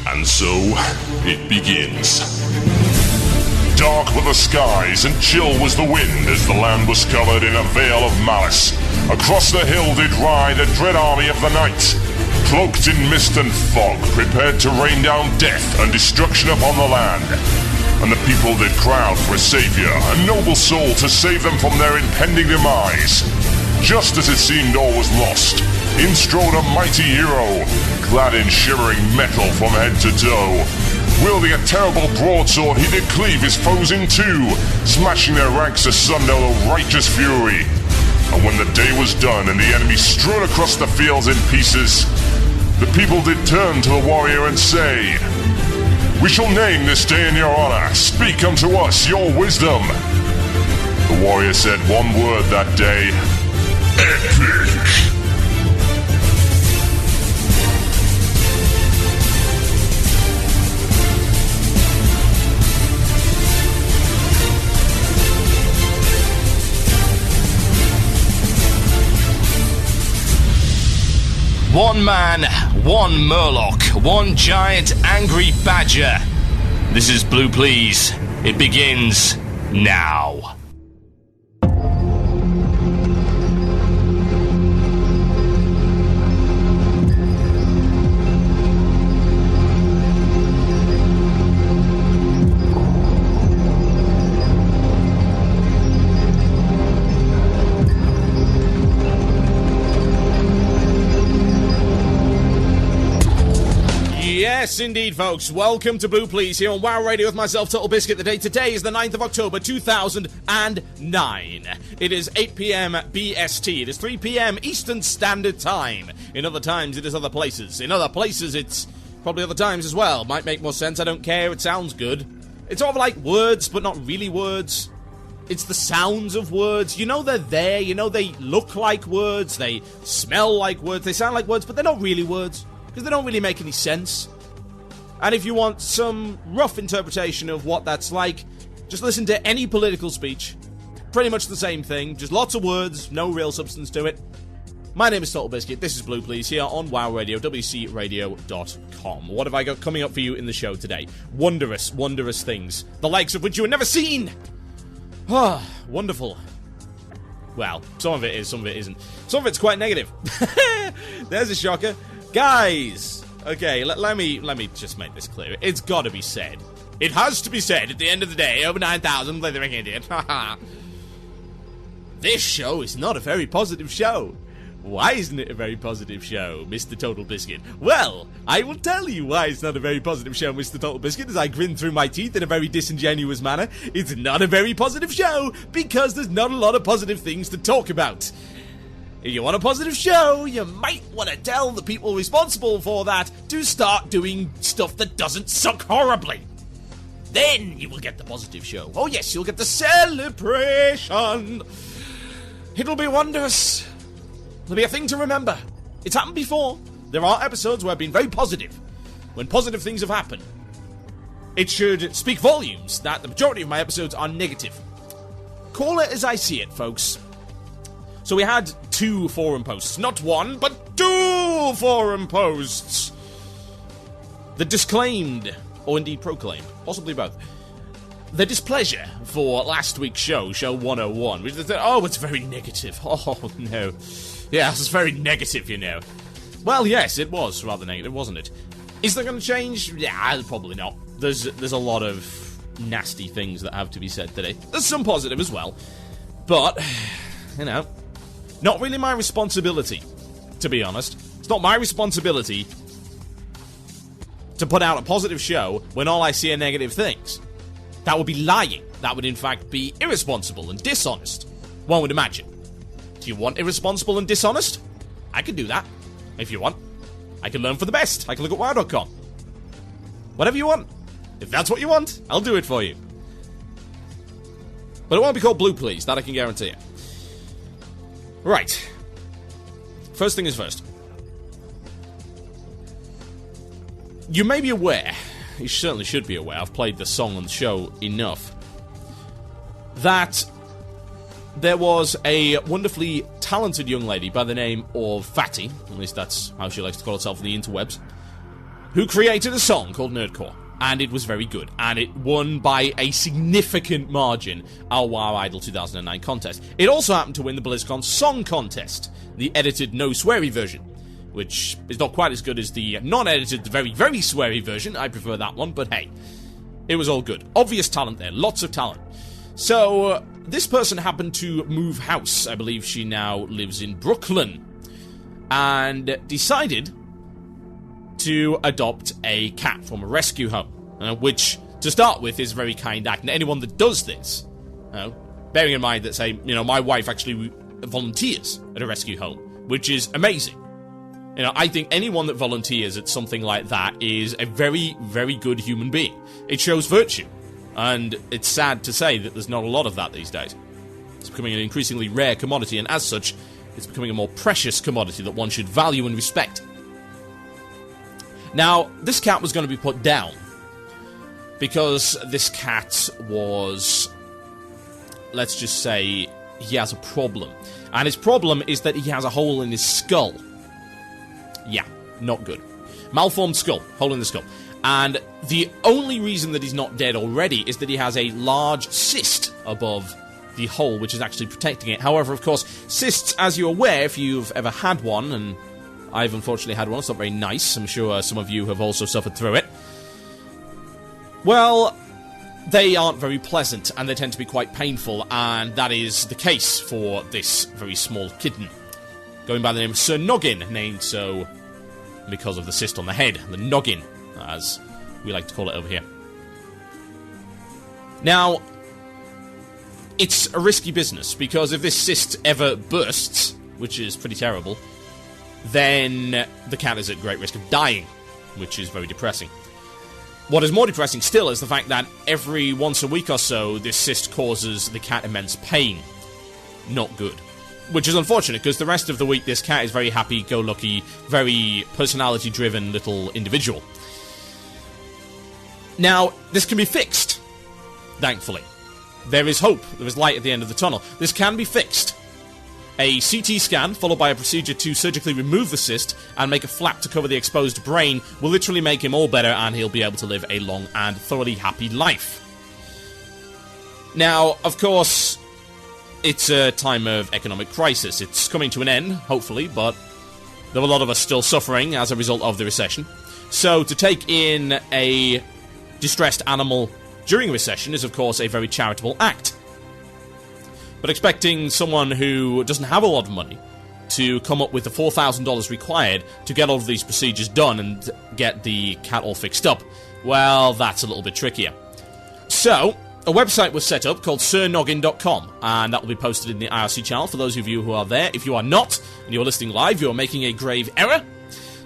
And so, it begins. Dark were the skies and chill was the wind as the land was covered in a veil of malice. Across the hill did ride a dread army of the night, cloaked in mist and fog, prepared to rain down death and destruction upon the land. And the people did crowd for a savior, a noble soul to save them from their impending demise. Just as it seemed all was lost, in strode a mighty hero, clad in shivering metal from head to toe. Wielding a terrible broadsword, he did cleave his foes in two, smashing their ranks asunder with righteous fury. And when the day was done and the enemy strewn across the fields in pieces, the people did turn to the warrior and say, "We shall name this day in your honor. Speak unto us your wisdom." The warrior said one word that day: epic. One man, one murloc, one giant angry badger. This is Blue Please. It begins now. Yes, indeed, folks. Welcome to Blue Please here on WoW Radio with myself, TotalBiscuit. The date today is the 9th of October, 2009. It is 8 p.m. BST. It is 3 p.m. Eastern Standard Time. In other times, it is other places. In other places, it's probably other times as well. Might make more sense. I don't care. It sounds good. It's sort of like words, but not really words. It's the sounds of words. You know they're there. You know they look like words. They smell like words. They sound like words, but they're not really words because they don't really make any sense. And if you want some rough interpretation of what that's like, just listen to any political speech. Pretty much the same thing, just lots of words, no real substance to it. My name is TotalBiscuit, this is Blue Please here on WoW Radio, WCRadio.com. What have I got coming up for you in the show today? Wondrous, wondrous things, the likes of which you have never seen! Ah, wonderful. Well, some of it is, some of it isn't. Some of it's quite negative. There's a shocker. Guys! Okay, let me just make this clear. It's gotta be said. It has to be said at the end of the day. Over 9,000 play the ring idiot. This show is not a very positive show. Why isn't it a very positive show, Mr. TotalBiscuit? Well, I will tell you why it's not a very positive show, Mr. TotalBiscuit, as I grin through my teeth in a very disingenuous manner. It's not a very positive show because there's not a lot of positive things to talk about. If you want a positive show, you might want to tell the people responsible for that to start doing stuff that doesn't suck horribly. Then you will get the positive show. Oh yes, you'll get the celebration. It'll be wondrous. It'll be a thing to remember. It's happened before. There are episodes where I've been very positive. When positive things have happened. It should speak volumes that the majority of my episodes are negative. Call it as I see it, folks. So we had 2 forum posts. Not 1, but 2 forum posts that disclaimed, or indeed proclaimed, possibly both, their displeasure for last week's show 101, which they said, oh, it's very negative. Oh, no. Yeah, it's very negative, you know. Well, yes, it was rather negative, wasn't it? Is that going to change? Yeah, probably not. There's a lot of nasty things that have to be said today. There's some positive as well. But, you know, not really my responsibility, to be honest. It's not my responsibility to put out a positive show when all I see are negative things. That would be lying. That would, in fact, be irresponsible and dishonest, one would imagine. Do you want irresponsible and dishonest? I can do that, if you want. I can learn for the best. I can look at WoW.com. Whatever you want. If that's what you want, I'll do it for you. But it won't be called Blue Please, that I can guarantee you. Right. First thing is first. You may be aware, you certainly should be aware, I've played the song on the show enough, that there was a wonderfully talented young lady by the name of Fatty, at least that's how she likes to call herself in the interwebs, who created a song called Nerdcore. And it was very good. And it won by a significant margin our WoW Idol 2009 contest. It also happened to win the BlizzCon Song Contest, the edited no sweary version, which is not quite as good as the non-edited, very, very sweary version. I prefer that one, but hey, it was all good. Obvious talent there, lots of talent. So, this person happened to move house. I believe she now lives in Brooklyn. And decided to adopt a cat from a rescue home, which, to start with, is a very kind act. And anyone that does this, bearing in mind that, say, my wife actually volunteers at a rescue home, which is amazing. I think anyone that volunteers at something like that is a very, very good human being. It shows virtue, and it's sad to say that there's not a lot of that these days. It's becoming an increasingly rare commodity, and as such, it's becoming a more precious commodity that one should value and respect. Now, this cat was going to be put down because this cat was, let's just say, he has a problem. And his problem is that he has a hole in his skull. Yeah, not good. Malformed skull, hole in the skull. And the only reason that he's not dead already is that he has a large cyst above the hole, which is actually protecting it. However, of course, cysts, as you're aware, if you've ever had one, and I've unfortunately had one, it's not very nice. I'm sure some of you have also suffered through it. Well, they aren't very pleasant, and they tend to be quite painful, and that is the case for this very small kitten, going by the name of Sir Noggin, named so because of the cyst on the head, the noggin, as we like to call it over here. Now, it's a risky business, because if this cyst ever bursts, which is pretty terrible, then the cat is at great risk of dying, which is very depressing. What is more depressing still is the fact that every once a week or so, this cyst causes the cat immense pain. Not good. Which is unfortunate, because the rest of the week this cat is very happy-go-lucky, very personality-driven little individual. Now, this can be fixed, thankfully. There is hope, there is light at the end of the tunnel. This can be fixed. A CT scan, followed by a procedure to surgically remove the cyst and make a flap to cover the exposed brain, will literally make him all better, and he'll be able to live a long and thoroughly happy life. Now, of course, it's a time of economic crisis. It's coming to an end, hopefully, but there are a lot of us still suffering as a result of the recession. So, to take in a distressed animal during a recession is, of course, a very charitable act. But expecting someone who doesn't have a lot of money to come up with the $4,000 required to get all of these procedures done and get the cat all fixed up, well, that's a little bit trickier. So, a website was set up called sirnoggin.com, and that will be posted in the IRC channel for those of you who are there. If you are not, and you're listening live, you are making a grave error.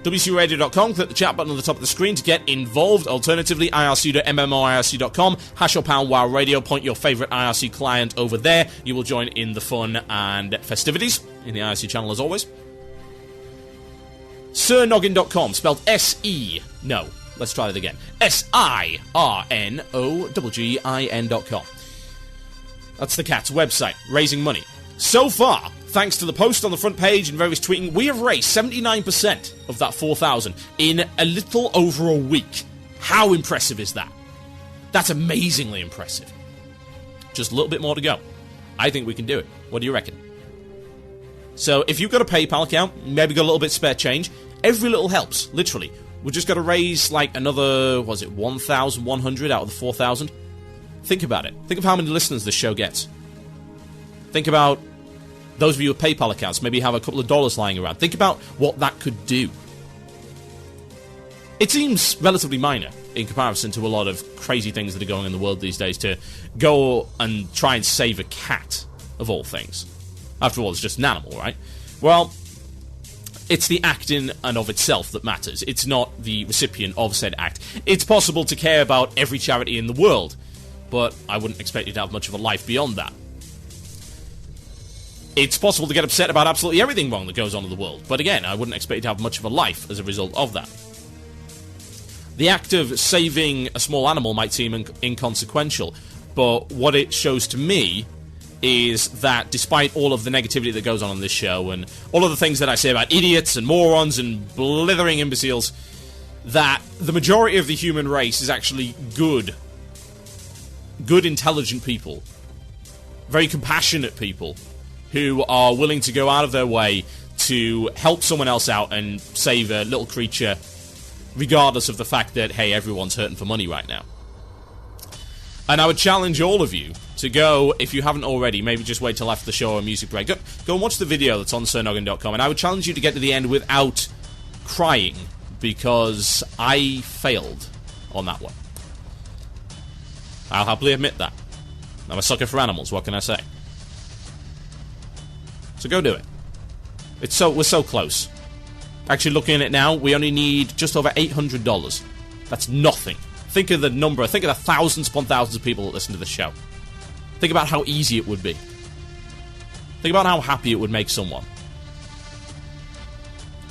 WCRadio.com, click the chat button on the top of the screen to get involved. Alternatively, IRC.MMOIRC.com, hash or pound WoW Radio, point your favourite IRC client over there. You will join in the fun and festivities in the IRC channel as always. Sirnoggin.com, spelled S-E, no, let's try that again. SIRNOGGIN.com. That's the cat's website, raising money. So far, thanks to the post on the front page and various tweeting, we have raised 79% of that 4,000 in a little over a week. How impressive is that? That's amazingly impressive. Just a little bit more to go. I think we can do it. What do you reckon? So, if you've got a PayPal account, maybe got a little bit spare change, every little helps, literally. We've just got to raise, like, another, 1,100 out of the 4,000? Think about it. Think of how many listeners this show gets. Think about those of you with PayPal accounts, maybe have a couple of dollars lying around. Think about what that could do. It seems relatively minor in comparison to a lot of crazy things that are going on in the world these days to go and try and save a cat, of all things. After all, it's just an animal, right? Well, it's the act in and of itself that matters. It's not the recipient of said act. It's possible to care about every charity in the world, but I wouldn't expect you to have much of a life beyond that. It's possible to get upset about absolutely everything wrong that goes on in the world, but again, I wouldn't expect you to have much of a life as a result of that. The act of saving a small animal might seem inconsequential, but what it shows to me is that despite all of the negativity that goes on this show, and all of the things that I say about idiots and morons and blithering imbeciles, that the majority of the human race is actually good, intelligent people, very compassionate people who are willing to go out of their way to help someone else out and save a little creature, regardless of the fact that, hey, everyone's hurting for money right now. And I would challenge all of you to go, if you haven't already, maybe just wait till after the show or music break, go and watch the video that's on SirNoggin.com, and I would challenge you to get to the end without crying, because I failed on that one. I'll happily admit that. I'm a sucker for animals, what can I say? So go do it. We're so close. Actually, looking at it now, we only need just over $800. That's nothing. Think of the number, think of the thousands upon thousands of people that listen to the show. Think about how easy it would be. Think about how happy it would make someone.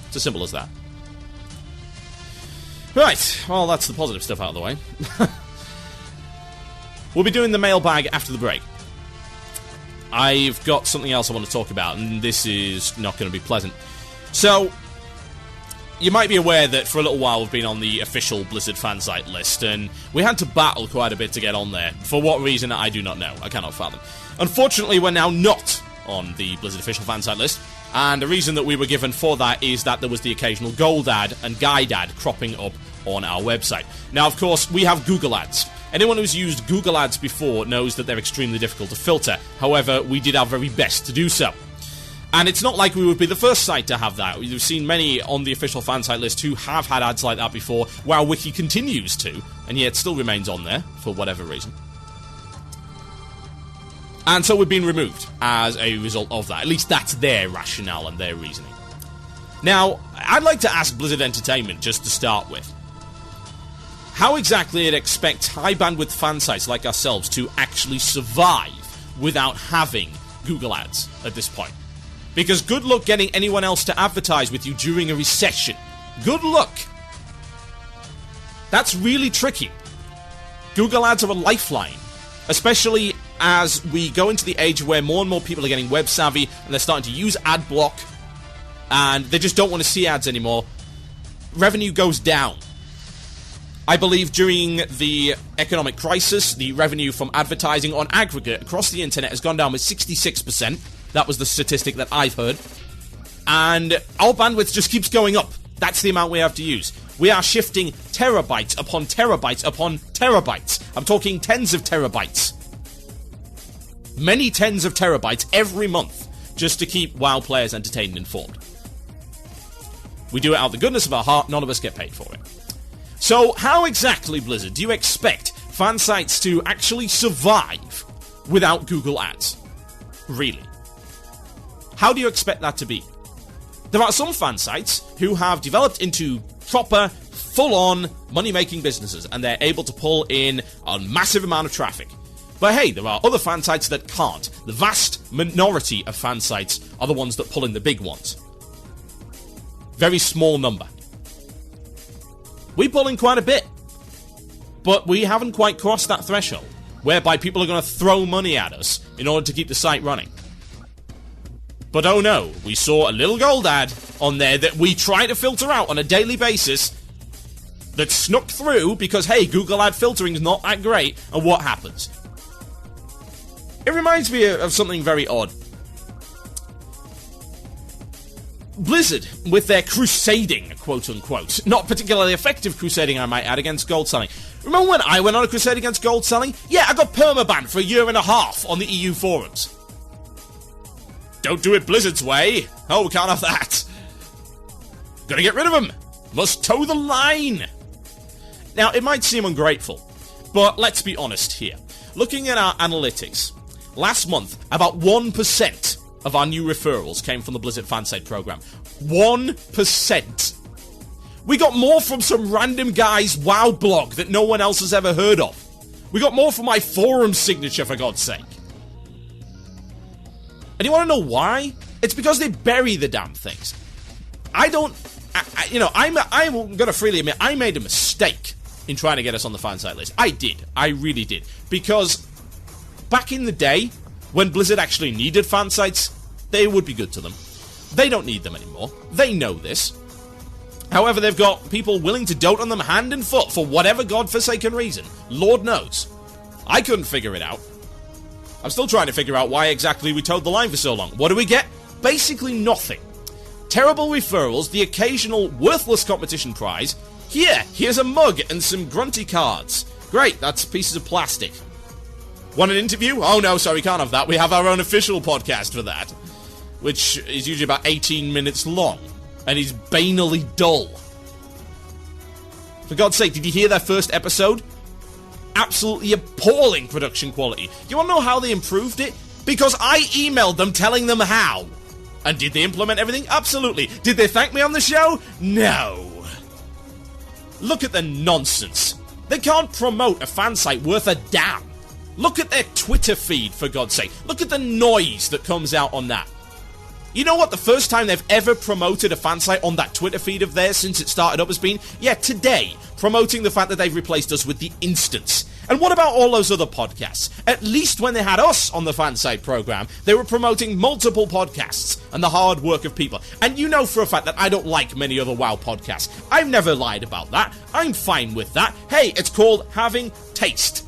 It's as simple as that. Right, well, that's the positive stuff out of the way. We'll be doing the mailbag after the break. I've got something else I want to talk about, and this is not going to be pleasant. So, you might be aware that for a little while we've been on the official Blizzard fansite list, and we had to battle quite a bit to get on there. For what reason, I do not know. I cannot fathom. Unfortunately, we're now not on the Blizzard official fansite list, and the reason that we were given for that is that there was the occasional gold ad and guide ad cropping up on our website. Now, of course, we have Google Ads. Anyone who's used Google Ads before knows that they're extremely difficult to filter. However, we did our very best to do so. And it's not like we would be the first site to have that. We've seen many on the official fansite list who have had ads like that before, while Wiki continues to, and yet still remains on there, for whatever reason. And so we've been removed as a result of that. At least that's their rationale and their reasoning. Now, I'd like to ask Blizzard Entertainment, just to start with, how exactly it expects high-bandwidth fan sites like ourselves to actually survive without having Google Ads at this point. Because good luck getting anyone else to advertise with you during a recession. Good luck. That's really tricky. Google Ads are a lifeline, especially as we go into the age where more and more people are getting web savvy and they're starting to use ad block and they just don't want to see ads anymore. Revenue goes down. I believe during the economic crisis, the revenue from advertising on aggregate across the internet has gone down with 66%. That was the statistic that I've heard. And our bandwidth just keeps going up. That's the amount we have to use. We are shifting terabytes upon terabytes upon terabytes. I'm talking tens of terabytes. Many tens of terabytes every month just to keep WoW players entertained and informed. We do it out of the goodness of our heart. None of us get paid for it. So, how exactly, Blizzard, do you expect fan sites to actually survive without Google Ads? Really? How do you expect that to be? There are some fan sites who have developed into proper, full-on, money-making businesses, and they're able to pull in a massive amount of traffic. But hey, there are other fan sites that can't. The vast minority of fan sites are the ones that pull in the big ones. Very small number. We pull in quite a bit, but we haven't quite crossed that threshold, whereby people are going to throw money at us in order to keep the site running. But oh no, we saw a little gold ad on there that we try to filter out on a daily basis that snuck through because, hey, Google ad filtering is not that great, and what happens? It reminds me of something very odd. Blizzard, with their crusading, quote-unquote, not particularly effective crusading, I might add, against gold selling. Remember when I went on a crusade against gold selling? Yeah, I got permabanned for a year and a half on the EU forums. Don't do it Blizzard's way. Oh, we can't have that. Gotta get rid of them. Must toe the line. Now, it might seem ungrateful, but let's be honest here. Looking at our analytics, last month, about 1% of our new referrals came from the Blizzard fansite program. 1%. We got more from some random guy's WoW blog that no one else has ever heard of. We got more from my forum signature, for God's sake. And you want to know why? It's because they bury the damn things. I'm going to freely admit, I made a mistake in trying to get us on the fansite list. I did. I really did. Because back in the day, when Blizzard actually needed fansites, they would be good to them. They don't need them anymore. They know this. However, they've got people willing to dote on them hand and foot for whatever godforsaken reason. Lord knows. I couldn't figure it out. I'm still trying to figure out why exactly we towed the line for so long. What do we get? Basically nothing. Terrible referrals, the occasional worthless competition prize. Here's a mug and some grunty cards. Great, that's pieces of plastic. Want an interview? Oh no, sorry, can't have that. We have our own official podcast for that, which is usually about 18 minutes long, and is banally dull. For God's sake, did you hear their first episode? Absolutely appalling production quality. You want to know how they improved it? Because I emailed them telling them how. And did they implement everything? Absolutely. Did they thank me on the show? No. Look at the nonsense. They can't promote a fan site worth a damn. Look at their Twitter feed, for God's sake. Look at the noise that comes out on that. You know what the first time they've ever promoted a fan site on that Twitter feed of theirs since it started up has been? Yeah, today, promoting the fact that they've replaced us with the Instance. And what about all those other podcasts? At least when they had us on the fan site program, they were promoting multiple podcasts and the hard work of people. And you know for a fact that I don't like many other WoW podcasts. I've never lied about that. I'm fine with that. Hey, it's called having taste.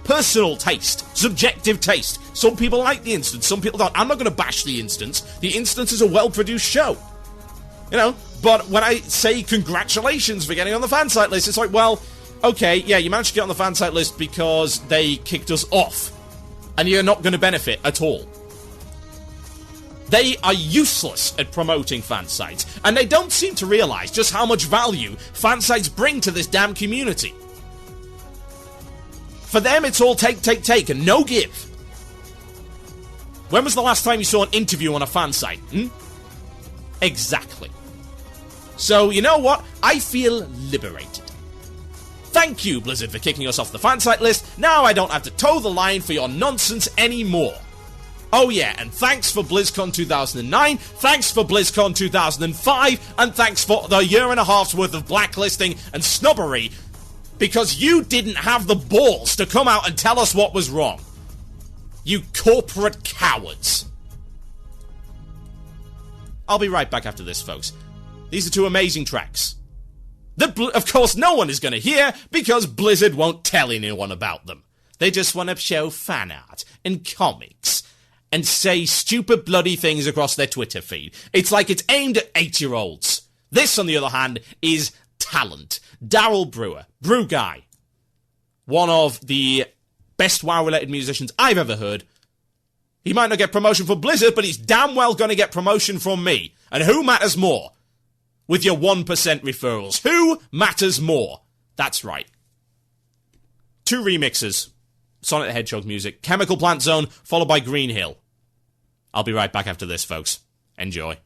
Personal taste. Subjective taste. Some people like the Instance, some people don't. I'm not going to bash the Instance. The Instance is a well-produced show. You know, but when I say congratulations for getting on the fan site list, it's like, well, okay, yeah, you managed to get on the fan site list because they kicked us off. And you're not going to benefit at all. They are useless at promoting fan sites. And they don't seem to realise just how much value fan sites bring to this damn community. For them, it's all take, and no give. When was the last time you saw an interview on a fan site? Exactly. So, you know what? I feel liberated. Thank you, Blizzard, for kicking us off the fan site list. Now I don't have to toe the line for your nonsense anymore. Oh yeah, and thanks for BlizzCon 2009, thanks for BlizzCon 2005, and thanks for the year and a half's worth of blacklisting and snobbery, because you didn't have the balls to come out and tell us what was wrong. You corporate cowards. I'll be right back after this, folks. These are two amazing tracks that, of course, no one is going to hear because Blizzard won't tell anyone about them. They just want to show fan art and comics and say stupid bloody things across their Twitter feed. It's like it's aimed at 8-year-olds. This, on the other hand, is talent. Daryl Brewer, Brew Guy, one of the best WoW-related musicians I've ever heard. He might not get promotion from Blizzard, but he's damn well going to get promotion from me. And who matters more? With your 1% referrals. Who matters more? That's right. 2 remixes. Sonic the Hedgehog music. Chemical Plant Zone, followed by Green Hill. I'll be right back after this, folks. Enjoy.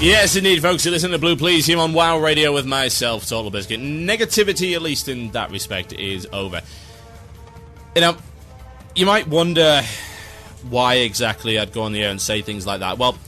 Yes, indeed, folks. You listen to Blue Please here on WoW Radio with myself, TotalBiscuit. Negativity, at least in that respect, is over. You know, you might wonder why exactly I'd go on the air and say things like that. Well,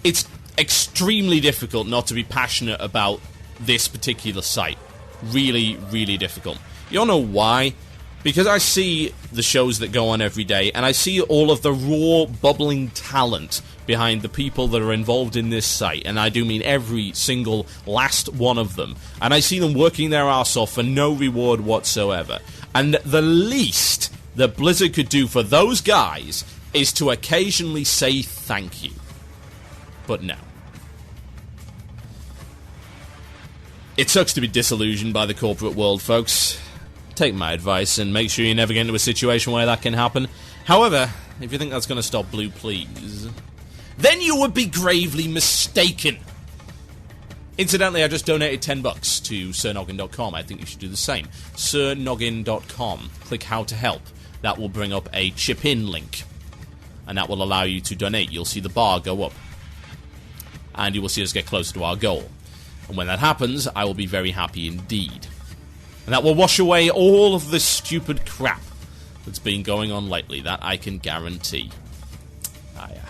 it's extremely difficult not to be passionate about this particular site. Really, really difficult. You don't know why? Because I see the shows that go on every day, and I see all of the raw, bubbling talent behind the people that are involved in this site, and I do mean every single last one of them. And I see them working their arse off for no reward whatsoever. And the least that Blizzard could do for those guys is to occasionally say thank you. But no. It sucks to be disillusioned by the corporate world, folks. Take my advice and make sure you never get into a situation where that can happen. However, if you think that's going to stop Blue Please, then you would be gravely mistaken. Incidentally, I just donated $10 to SirNoggin.com. I think you should do the same. SirNoggin.com. Click How to Help. That will bring up a chip-in link. And that will allow you to donate. You'll see the bar go up. And you will see us get closer to our goal. And when that happens, I will be very happy indeed. And that will wash away all of this stupid crap that's been going on lately. That I can guarantee. Ah, yeah.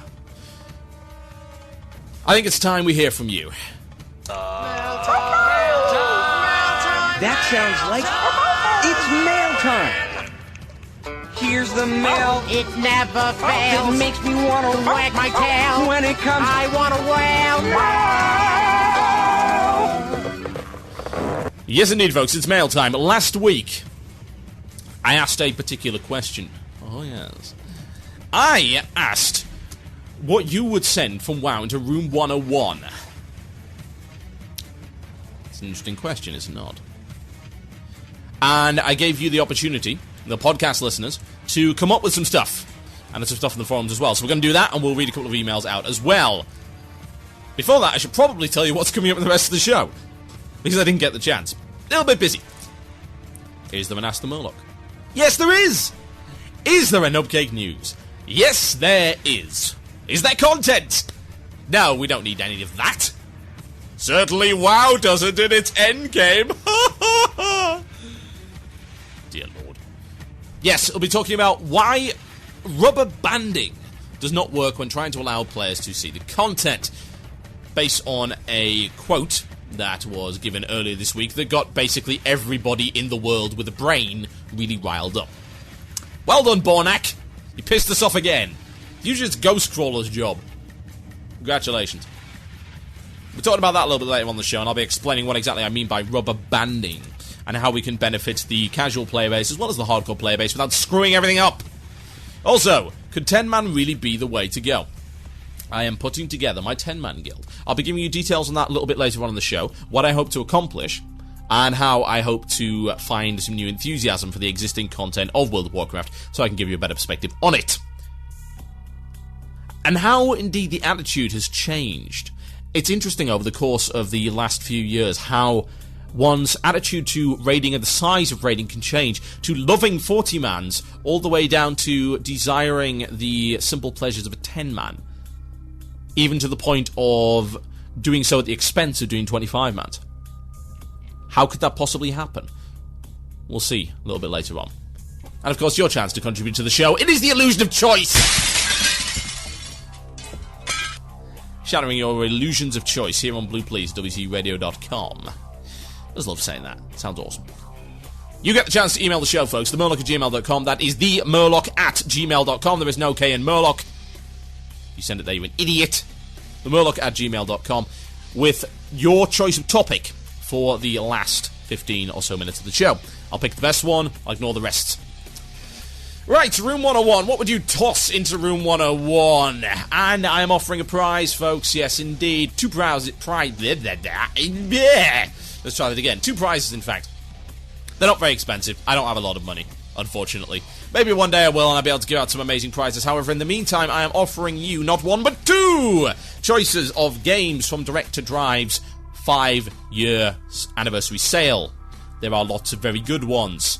I think it's time we hear from you. That sounds like it's mail time. Here's the mail. Oh, it never fails. It makes me want to wag my tail. When it comes, I want to wail now. Yes, indeed, folks, it's mail time. Last week, I asked a particular question. Oh, yes. I asked what you would send from WoW into Room 101. It's an interesting question, is it not? And I gave you the opportunity, the podcast listeners, to come up with some stuff. And there's some stuff in the forums as well. So we're going to do that, and we'll read a couple of emails out as well. Before that, I should probably tell you what's coming up in the rest of the show, because I didn't get the chance. A little bit busy. Is there an Ask the Murloc? Yes, there is! Is there an Upcake News? Yes, there is. Is there content? No, we don't need any of that. Certainly WoW doesn't in its endgame. Dear Lord. Yes, we'll be talking about why rubber banding does not work when trying to allow players to see the content, based on a quote that was given earlier this week that got basically everybody in the world with a brain really riled up. Well done, Bornak. You pissed us off again. Usually it's Ghostcrawler's job. Congratulations. We're talking about that a little bit later on the show, and I'll be explaining what exactly I mean by rubber banding and how we can benefit the casual player base as well as the hardcore player base without screwing everything up. Also, could 10-man really be the way to go? I am putting together my 10-man guild. I'll be giving you details on that a little bit later on in the show, what I hope to accomplish, and how I hope to find some new enthusiasm for the existing content of World of Warcraft, so I can give you a better perspective on it. And how, indeed, the attitude has changed. It's interesting over the course of the last few years how one's attitude to raiding and the size of raiding can change, to loving 40-mans all the way down to desiring the simple pleasures of a 10-man. Even to the point of doing so at the expense of doing 25-mans. How could that possibly happen? We'll see a little bit later on. And of course, your chance to contribute to the show. It is the illusion of choice! Shattering your illusions of choice here on Blue Please, WCRadio.com. I just love saying that. It sounds awesome. You get the chance to email the show, folks. TheMurloc@gmail.com. That is TheMurloc@gmail.com. There is no K in Murloc. You send it there, you're an idiot. TheMurloc@gmail.com with your choice of topic for the last 15 or so minutes of the show. I'll pick the best one, I'll ignore the rest. Right, Room 101. What would you toss into Room 101? And I am offering a prize, folks. Yes, indeed. Two prizes. Let's try that again. Two prizes, in fact. They're not very expensive. I don't have a lot of money, unfortunately. Maybe one day I will, and I'll be able to give out some amazing prizes. However, in the meantime, I am offering you not one, but two choices of games from Direct to Drive's 5-year anniversary sale. There are lots of very good ones.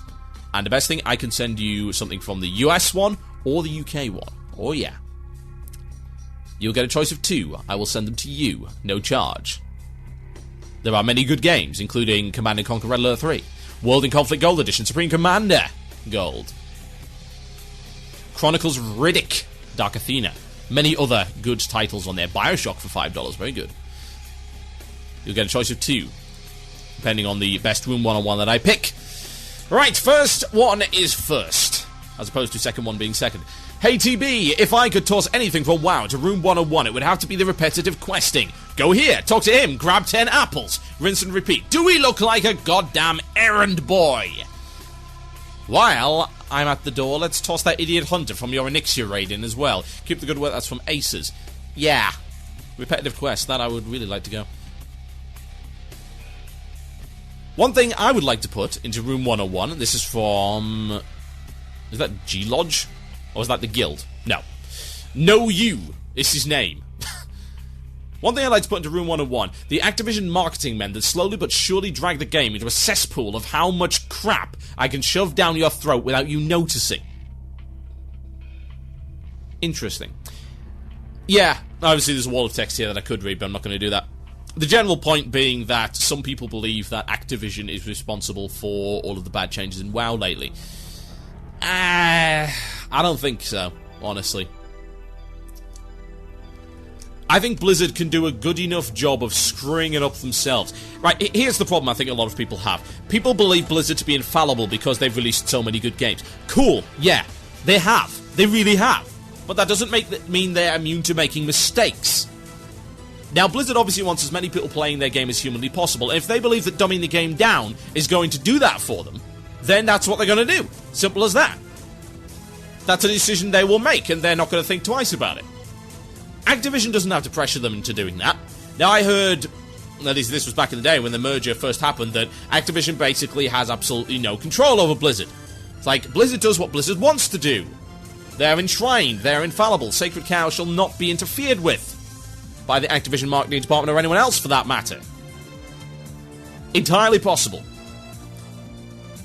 And the best thing, I can send you something from the US one or the UK one. Oh, yeah. You'll get a choice of 2. I will send them to you, no charge. There are many good games, including Command & Conquer Red Alert 3, World in Conflict Gold Edition, Supreme Commander Gold, Chronicles Riddick, Dark Athena, many other good titles on there. Bioshock for $5, very good. You'll get a choice of 2, depending on the best Room 101 that I pick. Right, first one is first, as opposed to second one being second. Hey TB, if I could toss anything from WoW to Room 101, it would have to be the repetitive questing. Go here, talk to him, grab 10 apples, rinse and repeat. Do we look like a goddamn errand boy? While I'm at the door, let's toss that idiot hunter from your Onyxia raid in as well. Keep the good work, that's from Aces. Yeah, repetitive quest, that I would really like to go. One thing I would like to put into Room 101, and this is from... Is that G-Lodge? Or is that the guild? No. No You is his name. One thing I'd like to put into Room 101, the Activision marketing men that slowly but surely drag the game into a cesspool of how much crap I can shove down your throat without you noticing. Interesting. Yeah, obviously there's a wall of text here that I could read, but I'm not going to do that. The general point being that some people believe that Activision is responsible for all of the bad changes in WoW lately. I don't think so, honestly. I think Blizzard can do a good enough job of screwing it up themselves. Right, here's the problem I think a lot of people have. People believe Blizzard to be infallible because they've released so many good games. Cool, yeah, they have. They really have. But that doesn't mean they're immune to making mistakes. Now, Blizzard obviously wants as many people playing their game as humanly possible, and if they believe that dumbing the game down is going to do that for them, then that's what they're going to do. Simple as that. That's a decision they will make, and they're not going to think twice about it. Activision doesn't have to pressure them into doing that. Now, I heard, at least this was back in the day when the merger first happened, that Activision basically has absolutely no control over Blizzard. It's like, Blizzard does what Blizzard wants to do. They're enshrined, they're infallible. Sacred Cow shall not be interfered with by the Activision marketing department or anyone else for that matter. Entirely possible.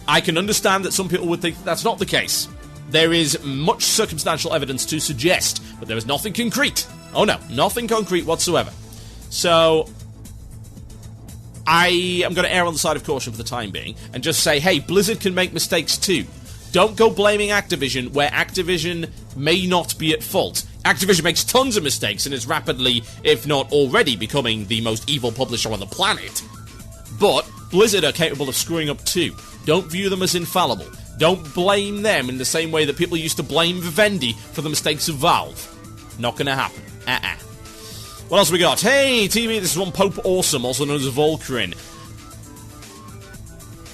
I can understand that some people would think that's not the case. There is much circumstantial evidence to suggest, but there is nothing concrete. Oh no, nothing concrete whatsoever. So, I am going to err on the side of caution for the time being, and just say, hey, Blizzard can make mistakes too. Don't go blaming Activision where Activision may not be at fault. Activision makes tons of mistakes and is rapidly, if not already, becoming the most evil publisher on the planet. But Blizzard are capable of screwing up too. Don't view them as infallible. Don't blame them in the same way that people used to blame Vivendi for the mistakes of Valve. Not gonna happen. What else we got? Hey, TV, this is one Pope Awesome, also known as Volcarin.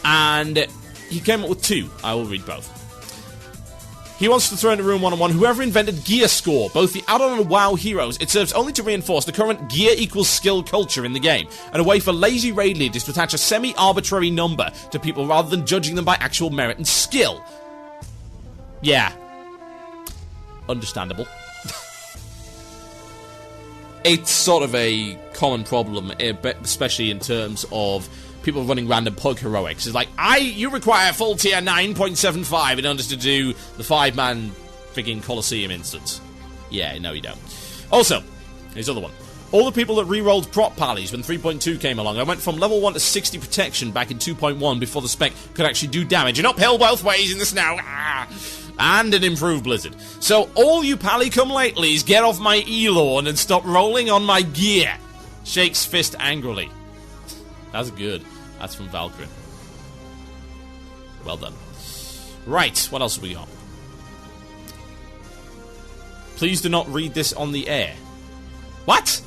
And he came up with 2. I will read both. He wants to throw into Room 101 whoever invented Gear Score, both the add-on and WoW heroes. It serves only to reinforce the current gear equals skill culture in the game, and a way for lazy raid leaders to attach a semi-arbitrary number to people rather than judging them by actual merit and skill. Yeah. Understandable. It's sort of a common problem, especially in terms of people running random pug heroics. It's like, you require full tier 9.75 in order to do the 5-man frigging Colosseum instance. Yeah, no you don't. Also, here's the other one. All the people that re-rolled prop pallies when 3.2 came along, I went from level 1 to 60 protection back in 2.1 before the spec could actually do damage, and uphill both ways in the snow. And an improved Blizzard. So all you pally come latelys, get off my E-lawn and stop rolling on my gear. Shakes fist angrily. That's good. That's from Valkyrie. Well done. Right, what else have we got? Please do not read this on the air. What?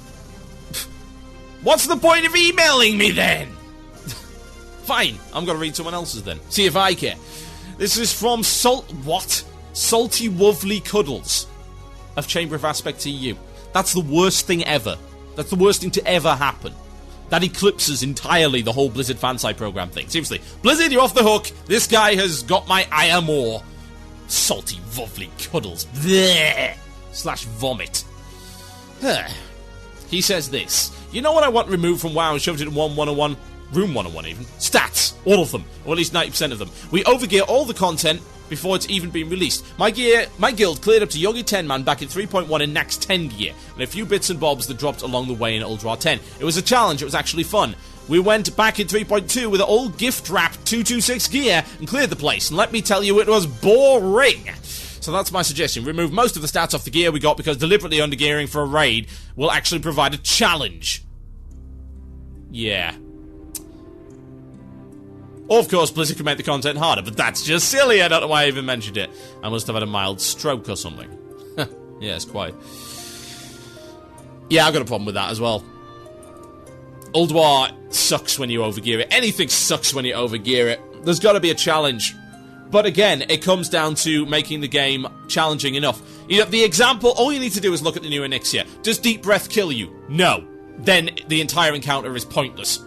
What's the point of emailing me then? Fine, I'm gonna read someone else's then. See if I care. This is from Salty Wovely Cuddles of Chamber of Aspects EU. That's the worst thing ever. That's the worst thing to ever happen. That eclipses entirely the whole Blizzard fansite program thing. Seriously, Blizzard, you're off the hook. This guy has got my ire more. Salty Wovely Cuddles. Bleh. / vomit. He says this. You know what I want removed from WoW and shoved it in Room 101 even? Stats. All of them. Or at least 90% of them. We overgear all the content. before it's even been released. My guild cleared up to Yogi 10 man back in 3.1 in Nax 10 gear, and a few bits and bobs that dropped along the way in Ulduar 10. It was a challenge, it was actually fun. We went back in 3.2 with an old gift wrap 226 gear and cleared the place, and let me tell you, it was boring. So that's my suggestion. Remove most of the stats off the gear we got, because deliberately undergearing for a raid will actually provide a challenge. Yeah. Or, of course, Blizzard can make the content harder, but that's just silly. I don't know why I even mentioned it. I must have had a mild stroke or something. Yes, quite. Yeah, I've got a problem with that as well. Ulduar sucks when you overgear it. Anything sucks when you overgear it. There's got to be a challenge. But again, it comes down to making the game challenging enough. You know, the example, all you need to do is look at the new Onyxia. Does Deep Breath kill you? No. Then the entire encounter is pointless.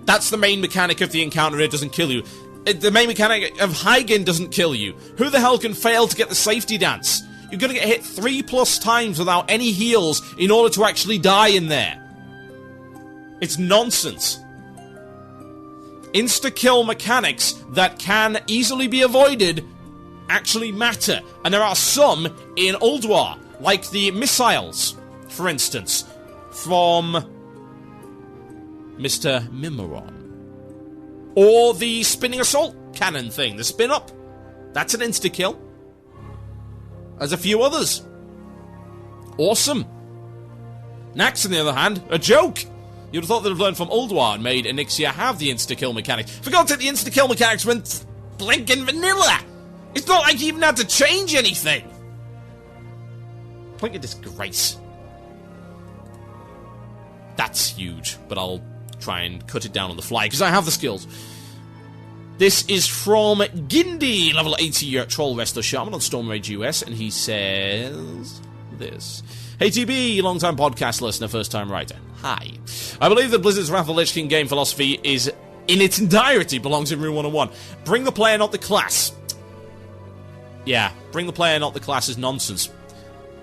That's the main mechanic of the encounter, it doesn't kill you. The main mechanic of Hygen doesn't kill you. Who the hell can fail to get the safety dance? You're gonna get hit 3+ times without any heals in order to actually die in there. It's nonsense. Insta-kill mechanics that can easily be avoided actually matter. And there are some in Ulduar, like the missiles, for instance, from Mr. Mimiron. Or the spinning assault cannon thing, the spin-up. That's an insta-kill. There's a few others. Awesome. Nax, on the other hand, a joke. You'd have thought they'd have learned from Ulduar and made Onyxia have the insta-kill mechanic. For God's sake, the insta-kill mechanics went blinking vanilla. It's not like you even had to change anything. Blinking disgrace. That's huge, but I'll try and cut it down on the fly, because I have the skills. This is from Gindi, level 80 Troll Wrestler Shaman on Storm Rage US, and he says this. Hey TB, long-time podcast listener, first-time writer. Hi. I believe that Blizzard's Wrath of the Lich King game philosophy is, in its entirety, belongs in Rune 101. Bring the player, not the class. Yeah, bring the player, not the class is nonsense.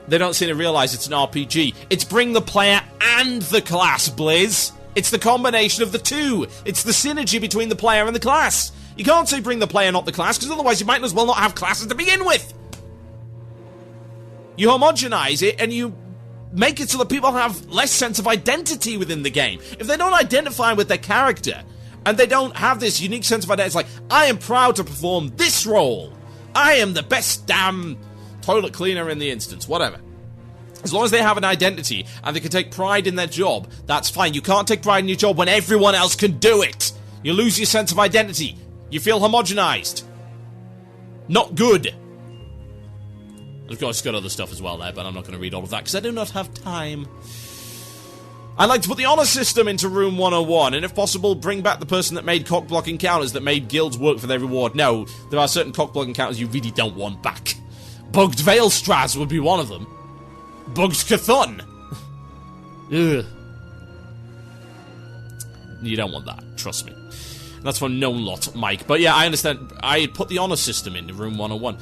They don't seem to realise it's an RPG. It's bring the player and the class, Blizz. It's the combination of the two. It's the synergy between the player and the class. You can't say bring the player, not the class, because otherwise you might as well not have classes to begin with. You homogenise it and you make it so that people have less sense of identity within the game. If they don't identify with their character, and they don't have this unique sense of identity, it's like, I am proud to perform this role. I am the best damn toilet cleaner in the instance, whatever. As long as they have an identity and they can take pride in their job, that's fine. You can't take pride in your job when everyone else can do it. You lose your sense of identity. You feel homogenized. Not good. Of course, it's got other stuff as well there, but I'm not going to read all of that because I do not have time. I'd like to put the honor system into Room 101, and if possible, bring back the person that made cock-blocking counters that made guilds work for their reward. No, there are certain cock-blocking counters you really don't want back. Bugged Veil Straz would be one of them. Bugged Cthulhu. Ugh. You don't want that, trust me. That's from Known Lot, Mike. But yeah, I understand. I put the honor system into Room 101.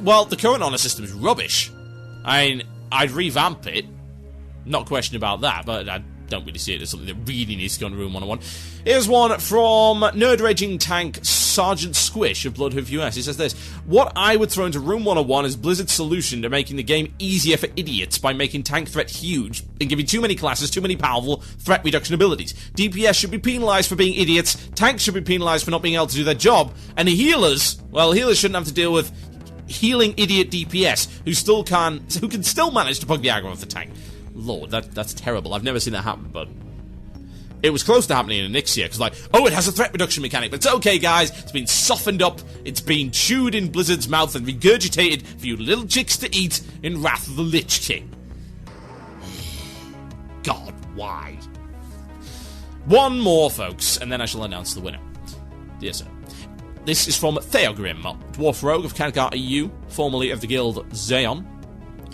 Well, the current honor system is rubbish. I mean, I'd revamp it. Not a question about that, but I don't really see it as something that really needs to go into Room 101. Here's one from Nerd Raging Tank Sergeant Squish of Bloodhoof US. He says this: what I would throw into Room 101 is Blizzard's solution to making the game easier for idiots by making tank threat huge and giving too many classes too many powerful threat reduction abilities. DPS should be penalised for being idiots, tanks should be penalised for not being able to do their job, and the healers, well, healers shouldn't have to deal with healing idiot DPS who can still manage to bug the aggro of the tank. Lord, that's terrible. I've never seen that happen, but it was close to happening in Onyxia, because like, oh, it has a threat reduction mechanic, but it's okay, guys. It's been softened up, it's been chewed in Blizzard's mouth and regurgitated for you little chicks to eat in Wrath of the Lich King. God, why? One more, folks, and then I shall announce the winner. Yes, sir. This is from Theogrim, Dwarf Rogue of Kangar EU, formerly of the guild Xeon.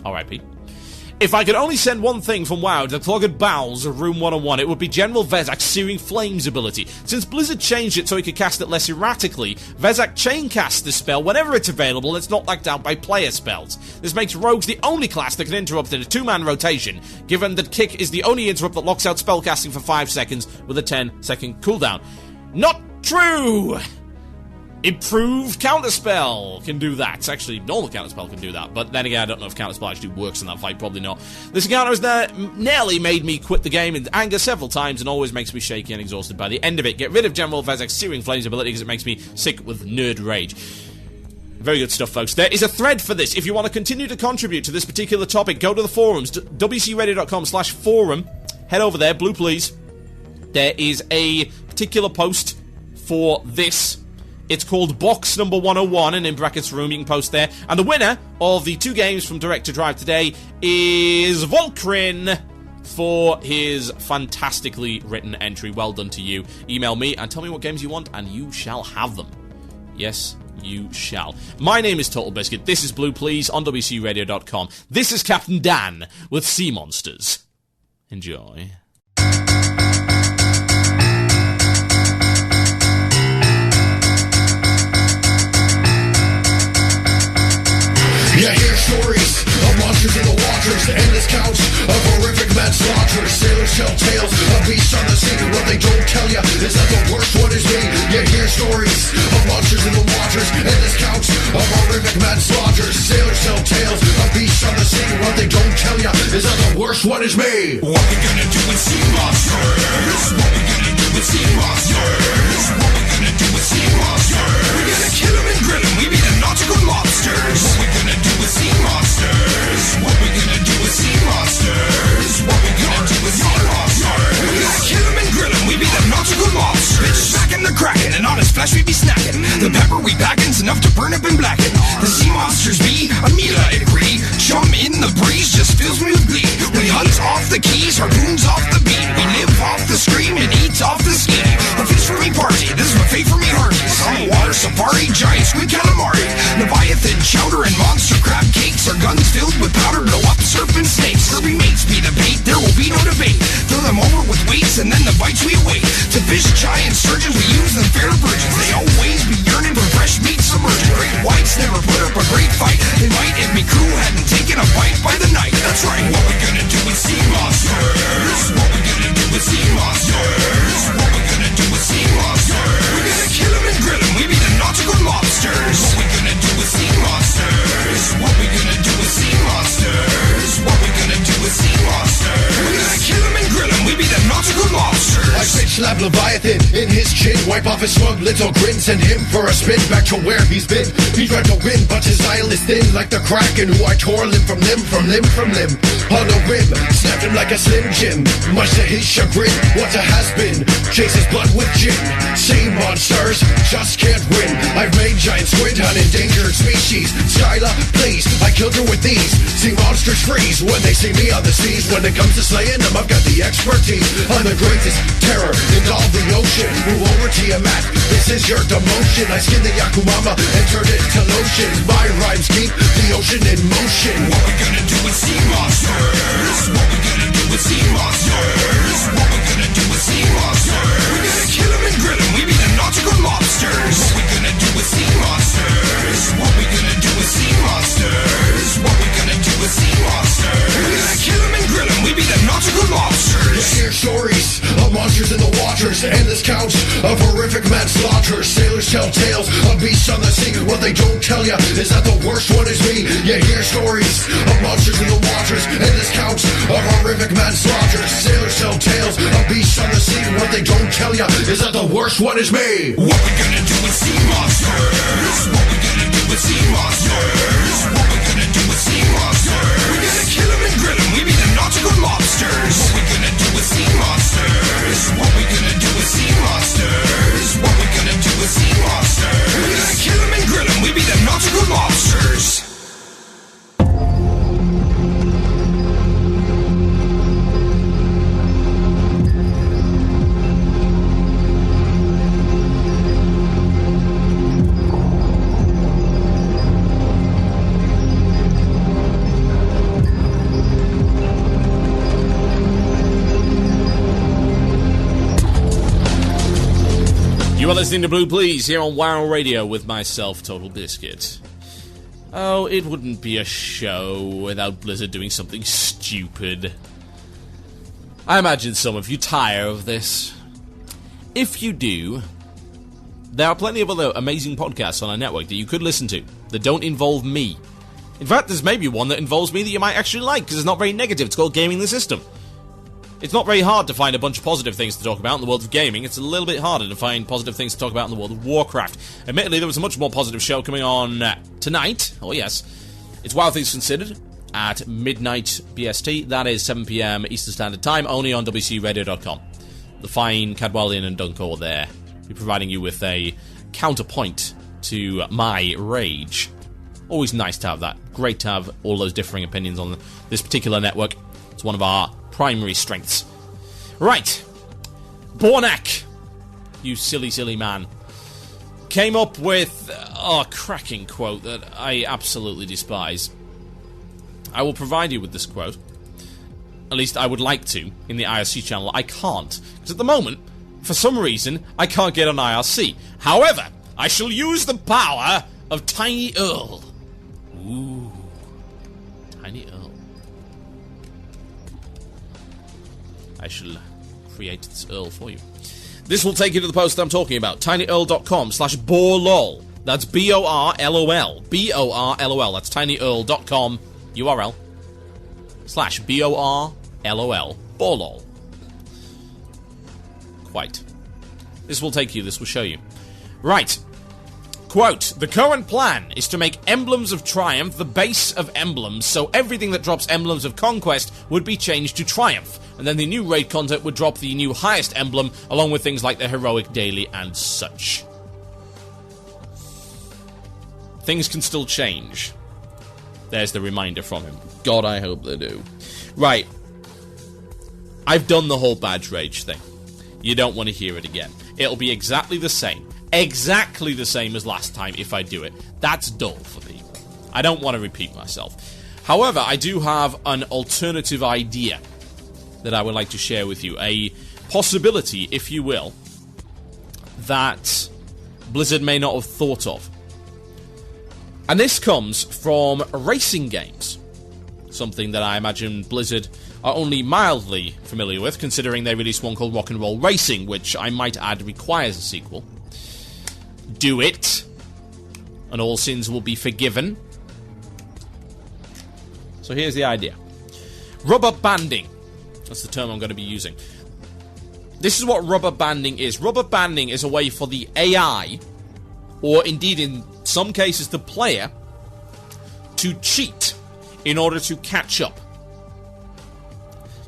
R.I.P. If I could only send one thing from WoW to the clogged bowels of Room 101, it would be General Vezak's Searing Flames ability. Since Blizzard changed it so he could cast it less erratically, Vezak chaincasts this spell whenever it's available and it's not locked out by player spells. This makes Rogues the only class that can interrupt in a 2-man rotation, given that Kick is the only interrupt that locks out spellcasting for 5 seconds with a 10-second cooldown. Not true! Improved Counterspell can do that. Actually, normal Counterspell can do that. But then again, I don't know if Counterspell actually works in that fight. Probably not. This encounter has nearly made me quit the game in anger several times and always makes me shaky and exhausted by the end of it. Get rid of General Vezek's Searing Flames ability because it makes me sick with nerd rage. Very good stuff, folks. There is a thread for this. If you want to continue to contribute to this particular topic, go to the forums, wcradio.com/forum. Head over there, blue please. There is a particular post for this. It's called Box Number 101, and in brackets room, you can post there. And the winner of the 2 games from Direct to Drive today is Volkrin for his fantastically written entry. Well done to you. Email me and tell me what games you want, and you shall have them. Yes, you shall. My name is TotalBiscuit. This is Blue Please on WCRadio.com. This is Captain Dan with Sea Monsters. Enjoy. You hear stories of monsters in the waters, the endless counts of horrific manslaughter. Sailors tell tales of beasts on the sea. What they don't tell you is that the worst one is me. You hear stories of monsters in the waters, endless counts of horrific manslaughter. Sailors tell tales of beasts on the sea. What they don't tell you is that the worst one is me. What we gonna do with sea monsters? What we gonna do with sea monsters? What we gonna do with sea monsters? We're gonna kill them and grill them. We be the nautical lobsters. What we gonna do with sea monsters? What we gonna do with sea monsters? What we gonna do with sea monsters? We're gonna kill them and grill them. We be the nautical lobsters. Bitch, smacking the kraken, and on his flesh we be snacking. The pepper we packin's enough to burn up and blacken. The sea monsters be a meal, I agree. Chum in the breeze just fills me with glee. We hunt off the keys, harpoons off the beam. We live off the scream and eat off the skin. A feast for me party, this is buffet for me hearties. On a water safari, giant squid calamari. Leviathan chowder and monster crab cakes. Our guns filled with powder blow up serpent snakes. Kirby mates be the bait, there will be no debate. Throw them over with weights and then the bites we await. To fish giant sturgeons we use them fair virgins. They always be yearning for fresh meat submerged. Great whites never put up a great fight. They might if me crew hadn't taken a bite by the night. That's right. What we gonna do with sea monsters? What we gonna do with sea monsters? What we gonna do with sea monsters? We're gonna kill them and grill them. We be the nautical lobsters. What we gonna do with sea monsters? What we gonna do with sea monsters? What we gonna do with sea monsters? We're gonna kill them and grill them. We be the nautical lobsters. I bitch slap Leviathan in his chin, wipe off his smug little grin, send him for a spin back to where he's been. He tried to win, but his eye is thin like the Kraken, who I tore limb from limb, from limb from limb. On a whim, snapped him like a Slim Jim, much to his chagrin. What's a has-been? Chases blood with gin. Sea monsters just can't win. I've made giant squid on endangered species. Skyla, please, I killed her with these. Sea monsters freeze when they see me on the seas. When it comes to slaying them, I've got the expertise. I'm the greatest terror in all the ocean. Move over Tiamat, this is your demotion. I skin the Yakumama and turn it to lotion. My rhymes keep the ocean in motion. What we gonna do with sea monsters? What we gonna do with sea monsters? What we gonna do with sea monsters? We're gonna kill them and grill them. We be the nautical lobsters. What we gonna do with sea monsters? What we gonna do with sea monsters? What we gonna do with sea monsters? We're gonna kill them and grill them. We be the nautical lobsters. You hear stories of monsters in the waters, endless counts of horrific manslaughter. Sailors tell tales of beasts on the sea. What they don't tell you is that the worst one is me. You hear stories of monsters in the waters, endless counts of horrific manslaughter. Sailors tell tales of beasts on the sea. What they don't tell you is that the worst one is me. What we gonna do with sea monsters? What we gonna do with sea monsters? What we gonna do with sea monsters? We're gonna kill them and grill them. We be the nautical lobsters. What we gonna do with sea monsters? What we gonna do with sea monsters? What we gonna do with sea monsters? We're gonna kill them and grill them. We be the nautical lobsters. You are listening to Blue Please here on WoW Radio with myself, TotalBiscuit. Oh, it wouldn't be a show without Blizzard doing something stupid. I imagine some of you tire of this. If you do, there are plenty of other amazing podcasts on our network that you could listen to that don't involve me. In fact, there's maybe one that involves me that you might actually like, because it's not very negative. It's called Gaming the System. It's not very hard to find a bunch of positive things to talk about in the world of gaming. It's a little bit harder to find positive things to talk about in the world of Warcraft. Admittedly, there was a much more positive show coming on tonight. Oh, yes. It's Wild Things Considered at midnight BST. That is 7 p.m. Eastern Standard Time, only on WCRadio.com. The fine Cadwallian and Duncore there be providing you with a counterpoint to my rage. Always nice to have that. Great to have all those differing opinions on this particular network. It's one of our primary strengths. Right. Bornak, you silly, silly man, came up with a cracking quote that I absolutely despise. I will provide you with this quote. At least I would like to, in the IRC channel. I can't, because at the moment, for some reason, I can't get on IRC. However, I shall use the power of Tiny Earl. Ooh. Tiny Earl. I shall create this Earl for you. This will take you to the post I'm talking about. tinyurl.com/borlol. That's BORLOL. BORLOL. That's tinyurl.com URL /BORLOL. Borlol. Quite. This will take you, this will show you. Right. Quote, the current plan is to make Emblems of Triumph the base of emblems, so everything that drops Emblems of Conquest would be changed to Triumph, and then the new raid content would drop the new highest emblem, along with things like the Heroic Daily and such. Things can still change. There's the reminder from him. God, I hope they do. Right. I've done the whole badge rage thing. You don't want to hear it again. It'll be exactly the same. Exactly the same as last time if I do it. That's dull for people. I don't want to repeat myself. However, I do have an alternative idea that I would like to share with you. A possibility, if you will, that Blizzard may not have thought of. And this comes from racing games. Something that I imagine Blizzard are only mildly familiar with, considering they released one called Rock and Roll Racing, which I might add requires a sequel. Do it, and all sins will be forgiven. So here's the idea. Rubber banding. That's the term I'm going to be using. This is what rubber banding is. Rubber banding is a way for the AI, or indeed in some cases the player, to cheat in order to catch up.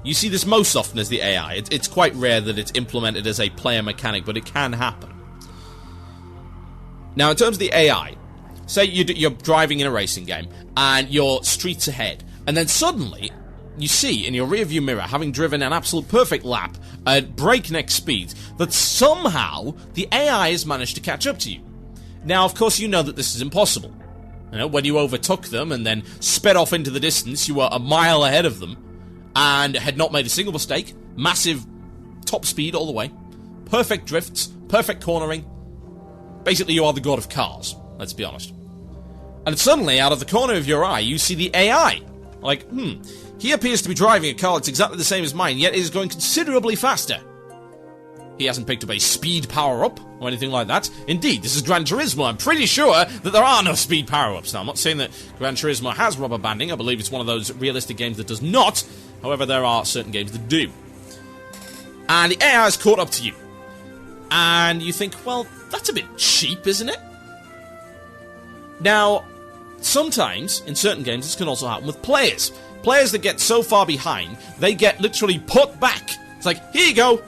You see this most often as the AI. It's quite rare that it's implemented as a player mechanic, but it can happen. Now, in terms of the AI, say you're driving in a racing game, and you're streets ahead, and then suddenly, you see in your rearview mirror, having driven an absolute perfect lap at breakneck speed, that somehow the AI has managed to catch up to you. Now, of course, you know that this is impossible. You know, when you overtook them and then sped off into the distance, you were a mile ahead of them, and had not made a single mistake, massive top speed all the way, perfect drifts, perfect cornering. Basically, you are the god of cars, let's be honest. And suddenly, out of the corner of your eye, you see the AI. Like, he appears to be driving a car that's exactly the same as mine, yet it is going considerably faster. He hasn't picked up a speed power-up or anything like that. Indeed, this is Gran Turismo. I'm pretty sure that there are no speed power-ups. Now, I'm not saying that Gran Turismo has rubber banding. I believe it's one of those realistic games that does not. However, there are certain games that do. And the AI has caught up to you. And you think, well, that's a bit cheap, isn't it? Now, sometimes, in certain games, this can also happen with players. Players that get so far behind, they get literally put back. It's like, here you go.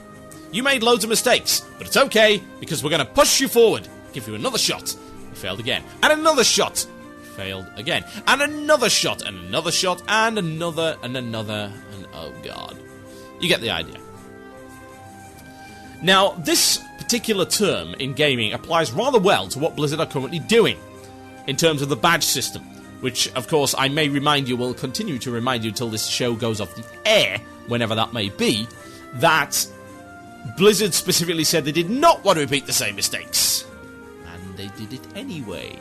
You made loads of mistakes, but it's okay, because we're going to push you forward. Give you another shot. You failed again. And another shot. You failed again. And another shot. And another shot. And another. And another. And oh god. You get the idea. Now, this particular term in gaming applies rather well to what Blizzard are currently doing in terms of the badge system, which, of course, I may remind you, will continue to remind you until this show goes off the air, whenever that may be, that Blizzard specifically said they did not want to repeat the same mistakes. And they did it anyway.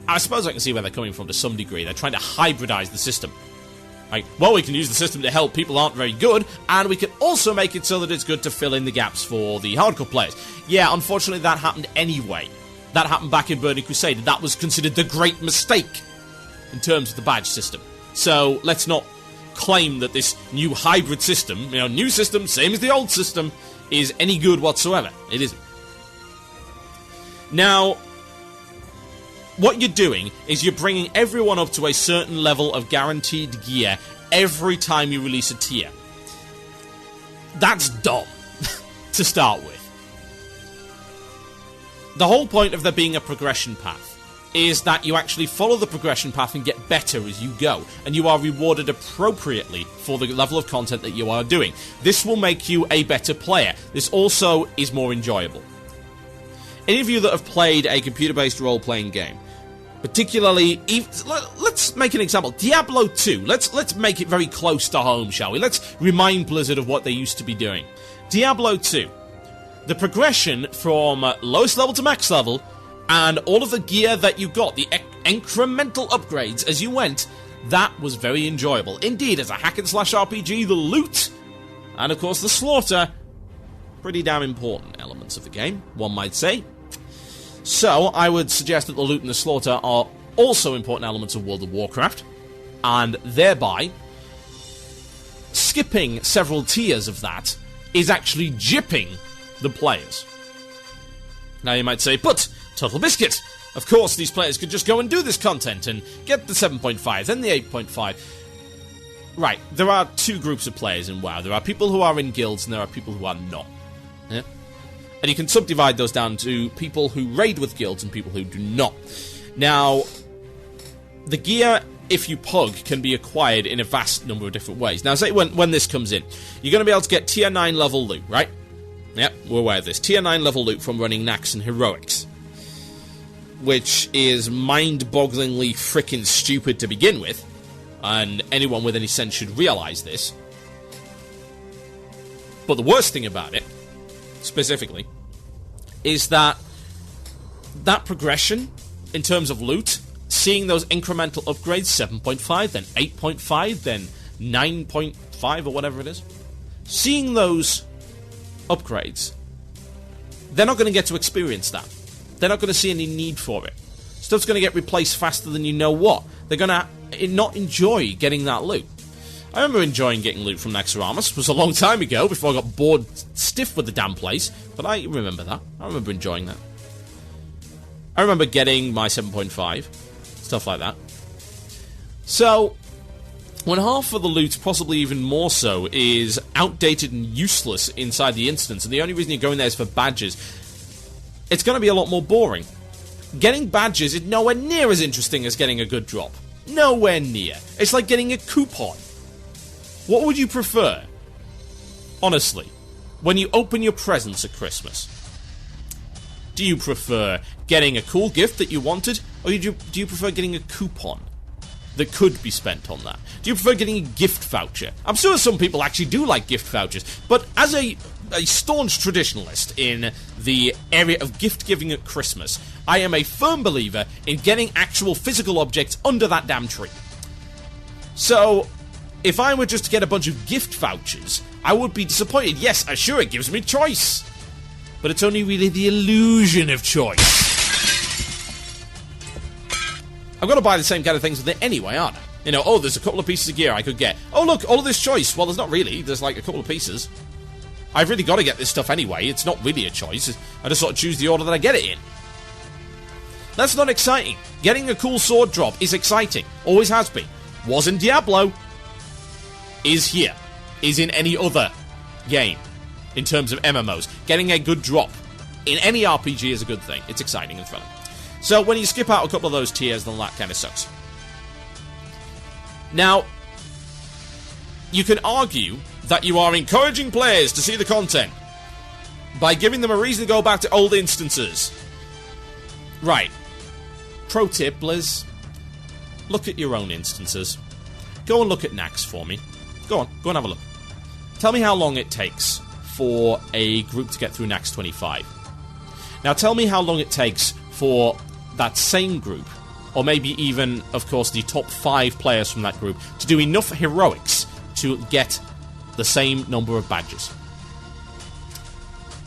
I suppose I can see where they're coming from to some degree. They're trying to hybridize the system. Like, well, we can use the system to help people who aren't very good, and we can also make it so that it's good to fill in the gaps for the hardcore players. Yeah, unfortunately that happened anyway. That happened back in Burning Crusade, and that was considered the great mistake in terms of the badge system. So, let's not claim that this new hybrid system, new system, same as the old system, is any good whatsoever. It isn't. Now, what you're doing is you're bringing everyone up to a certain level of guaranteed gear every time you release a tier. That's dumb, to start with. The whole point of there being a progression path is that you actually follow the progression path and get better as you go, and you are rewarded appropriately for the level of content that you are doing. This will make you a better player. This also is more enjoyable. Any of you that have played a computer-based role-playing game, particularly, let's make an example, Diablo 2, let's make it very close to home, shall we? Let's remind Blizzard of what they used to be doing. Diablo 2, the progression from lowest level to max level, and all of the gear that you got, the incremental upgrades as you went, that was very enjoyable. Indeed, as a hack-and-slash RPG, the loot, and of course the slaughter, pretty damn important elements of the game, one might say. So, I would suggest that the loot and the slaughter are also important elements of World of Warcraft, and thereby, skipping several tiers of that is actually gypping the players. Now you might say, but TotalBiscuit, of course these players could just go and do this content and get the 7.5, then the 8.5. Right, there are two groups of players in WoW. There are people who are in guilds and there are people who are not. Yeah? And you can subdivide those down to people who raid with guilds and people who do not. Now, the gear, if you pug, can be acquired in a vast number of different ways. Now, say when this comes in, you're going to be able to get tier 9 level loot, right? Yep, we're aware of this. Tier 9 level loot from running Nax and Heroics, which is mind-bogglingly frickin' stupid to begin with, and anyone with any sense should realise this. But the worst thing about it, specifically, is that progression, in terms of loot, seeing those incremental upgrades, 7.5, then 8.5, then 9.5, or whatever it is, seeing those upgrades, they're not going to get to experience that. They're not going to see any need for it. Stuff's going to get replaced faster than you know what. They're going to not enjoy getting that loot. I remember enjoying getting loot from Naxxramas. It was a long time ago, before I got bored stiff with the damn place, but I remember that. I remember enjoying that. I remember getting my 7.5, stuff like that. So, when half of the loot, possibly even more so, is outdated and useless inside the instance, and the only reason you're going there is for badges, it's going to be a lot more boring. Getting badges is nowhere near as interesting as getting a good drop. Nowhere near. It's like getting a coupon. What would you prefer? Honestly, when you open your presents at Christmas, do you prefer getting a cool gift that you wanted, or do you prefer getting a coupon that could be spent on that? Do you prefer getting a gift voucher? I'm sure some people actually do like gift vouchers, but as a staunch traditionalist in the area of gift-giving at Christmas, I am a firm believer in getting actual physical objects under that damn tree. So, if I were just to get a bunch of gift vouchers, I would be disappointed. Yes, sure, it gives me choice, but it's only really the illusion of choice. I've got to buy the same kind of things with it anyway, aren't I? You know, oh, there's a couple of pieces of gear I could get. Oh, look, all of this choice. Well, there's not really. There's like a couple of pieces. I've really got to get this stuff anyway. It's not really a choice. I just sort of choose the order that I get it in. That's not exciting. Getting a cool sword drop is exciting. Always has been. Was in Diablo. Is here. Is in any other game. In terms of MMOs. Getting a good drop in any RPG is a good thing. It's exciting and fun. So when you skip out a couple of those tiers, then that kind of sucks. Now, you can argue that you are encouraging players to see the content by giving them a reason to go back to old instances. Right. Pro tip, Blizz. Look at your own instances. Go and look at Nax for me. Go on have a look. Tell me how long it takes for a group to get through Nax 25. Now tell me how long it takes for that same group or maybe even, of course, the top 5 players from that group to do enough heroics to get the same number of badges.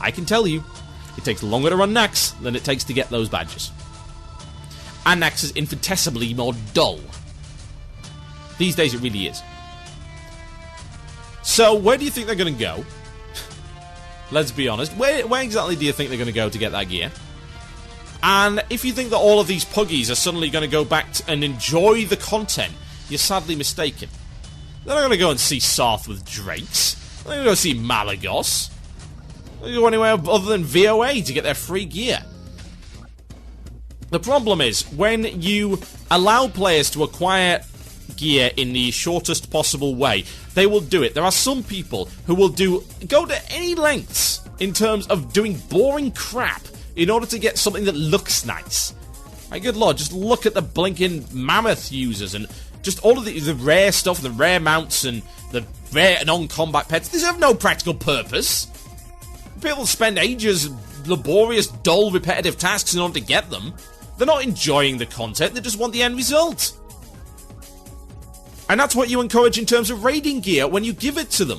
I can tell you, it takes longer to run Nax than it takes to get those badges. And Nax is infinitesimally more dull. These days it really is. So, where do you think they're going to go? Let's be honest. Where exactly do you think they're going to go to get that gear? And if you think that all of these puggies are suddenly going to go back and enjoy the content, you're sadly mistaken. They're not going to go and see Sarth with Drakes. They're going to go see Malagos. They're going to go anywhere other than VOA to get their free gear. The problem is, when you allow players to acquire gear in the shortest possible way, they will do it. There are some people who will go to any lengths in terms of doing boring crap in order to get something that looks nice. My good lord, just look at the blinking mammoth users and just all of the rare stuff, the rare mounts and the rare non-combat pets. These have no practical purpose. People spend ages, laborious, dull, repetitive tasks in order to get them. They're not enjoying the content, they just want the end result. And that's what you encourage in terms of raiding gear when you give it to them.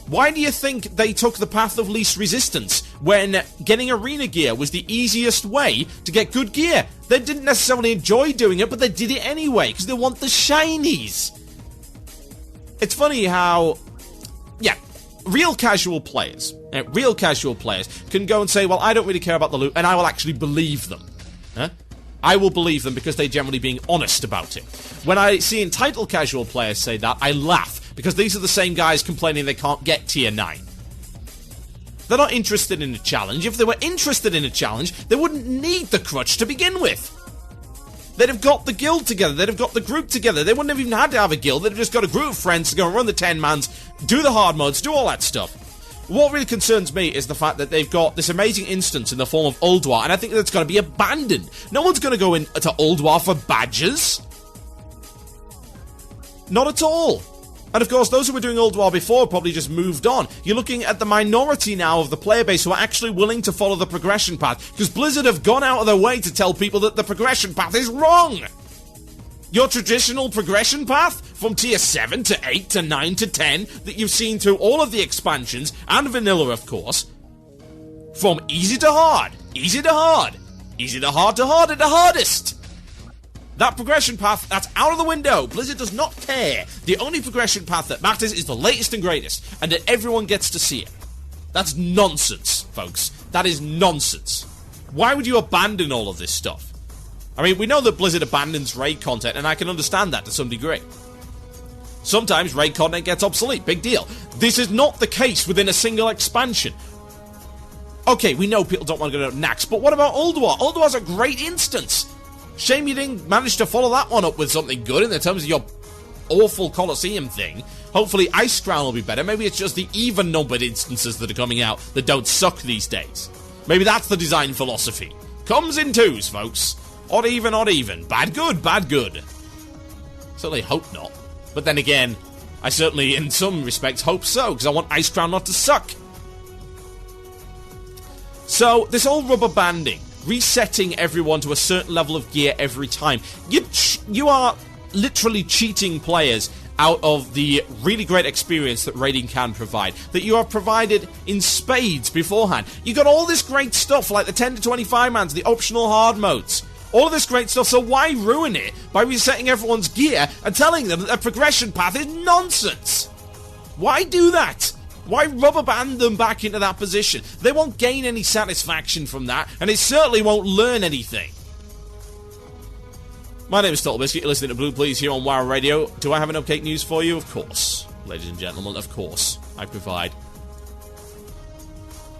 Why do you think they took the path of least resistance when getting arena gear was the easiest way to get good gear? They didn't necessarily enjoy doing it, but they did it anyway because they want the shinies. It's funny how, real casual players can go and say, well, I don't really care about the loot, and I will actually believe them. I will believe them because they're generally being honest about it. When I see entitled casual players say that, I laugh, because these are the same guys complaining they can't get tier 9. They're not interested in a challenge. If they were interested in a challenge, they wouldn't need the crutch to begin with. They'd have got the guild together, they'd have got the group together, they wouldn't have even had to have a guild, they'd have just got a group of friends to go and run the 10-mans, do the hard modes, do all that stuff. What really concerns me is the fact that they've got this amazing instance in the form of Ulduar, and I think that's going to be abandoned. No one's going to go into Ulduar for badges. Not at all. And of course, those who were doing Ulduar before probably just moved on. You're looking at the minority now of the player base who are actually willing to follow the progression path, because Blizzard have gone out of their way to tell people that the progression path is wrong. Your traditional progression path from tier 7 to 8 to 9 to 10 that you've seen through all of the expansions, and vanilla of course, from easy to hard, easy to hard, easy to hard to hard at the hardest. That progression path, that's out of the window. Blizzard does not care. The only progression path that matters is the latest and greatest, and that everyone gets to see it. That's nonsense, folks. That is nonsense. Why would you abandon all of this stuff? I mean, we know that Blizzard abandons raid content, and I can understand that to some degree. Sometimes raid content gets obsolete, big deal. This is not the case within a single expansion. Okay, we know people don't want to go to Nax, but what about Ulduar? Ulduar's a great instance. Shame you didn't manage to follow that one up with something good in terms of your awful Colosseum thing. Hopefully Ice Crown will be better. Maybe it's just the even-numbered instances that are coming out that don't suck these days. Maybe that's the design philosophy. Comes in twos, folks. Odd even, odd even. Bad good, bad good. Certainly hope not. But then again, I certainly, in some respects, hope so, because I want Ice Crown not to suck. So, this whole rubber banding, resetting everyone to a certain level of gear every time, you are literally cheating players out of the really great experience that raiding can provide, that you have provided in spades beforehand. You got all this great stuff, like the 10 to 25 mans, the optional hard modes. All of this great stuff, so why ruin it by resetting everyone's gear and telling them that their progression path is nonsense? Why do that? Why rubber band them back into that position? They won't gain any satisfaction from that, and they certainly won't learn anything. My name is TotalBiscuit, you're listening to Blue Please here on WoW Radio. Do I have an update news for you? Of course. Ladies and gentlemen, of course. I provide.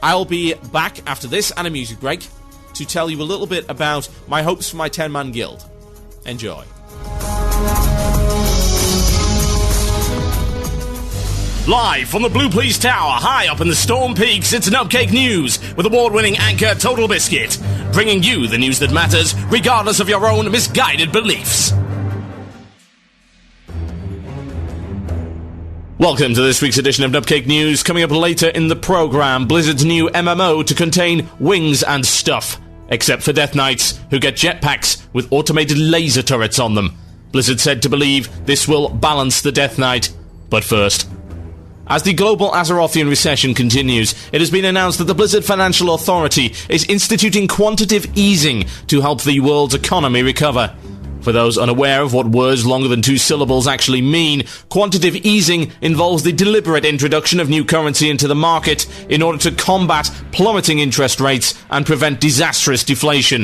I'll be back after this and a music break to tell you a little bit about my hopes for my 10-man guild. Enjoy. Live from the Blue Please Tower, high up in the Storm Peaks, it's Nubcake News with award-winning anchor TotalBiscuit, bringing you the news that matters, regardless of your own misguided beliefs. Welcome to this week's edition of Nubcake News. Coming up later in the program, Blizzard's new MMO to contain wings and stuff. except for Death Knights, who get jetpacks with automated laser turrets on them. Blizzard said to believe this will balance the Death Knight. But first, as the global Azerothian recession continues, it has been announced that the Blizzard Financial Authority is instituting quantitative easing to help the world's economy recover. For those unaware of what words longer than 2 syllables actually mean, quantitative easing involves the deliberate introduction of new currency into the market in order to combat plummeting interest rates and prevent disastrous deflation.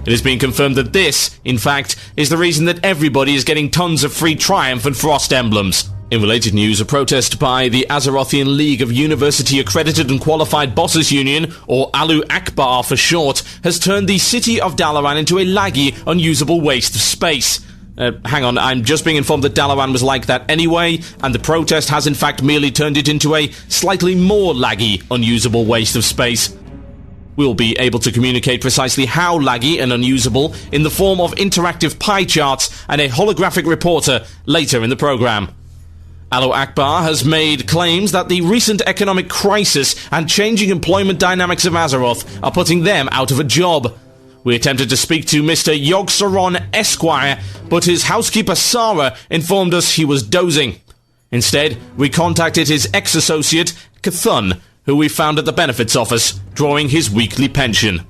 It has been confirmed that this, in fact, is the reason that everybody is getting tons of free Triumph and Frost emblems. In related news, a protest by the Azerothian League of University Accredited and Qualified Bosses Union, or Alu Akbar for short, has turned the city of Dalaran into a laggy, unusable waste of space. Hang on, I'm just being informed that Dalaran was like that anyway, and the protest has in fact merely turned it into a slightly more laggy, unusable waste of space. We'll be able to communicate precisely how laggy and unusable in the form of interactive pie charts and a holographic reporter later in the programme. Alu Akbar has made claims that the recent economic crisis and changing employment dynamics of Azeroth are putting them out of a job. We attempted to speak to Mr. Yogg-Saron Esquire, but his housekeeper Sarah informed us he was dozing. Instead, we contacted his ex-associate, Cthulhu, who we found at the benefits office, drawing his weekly pension.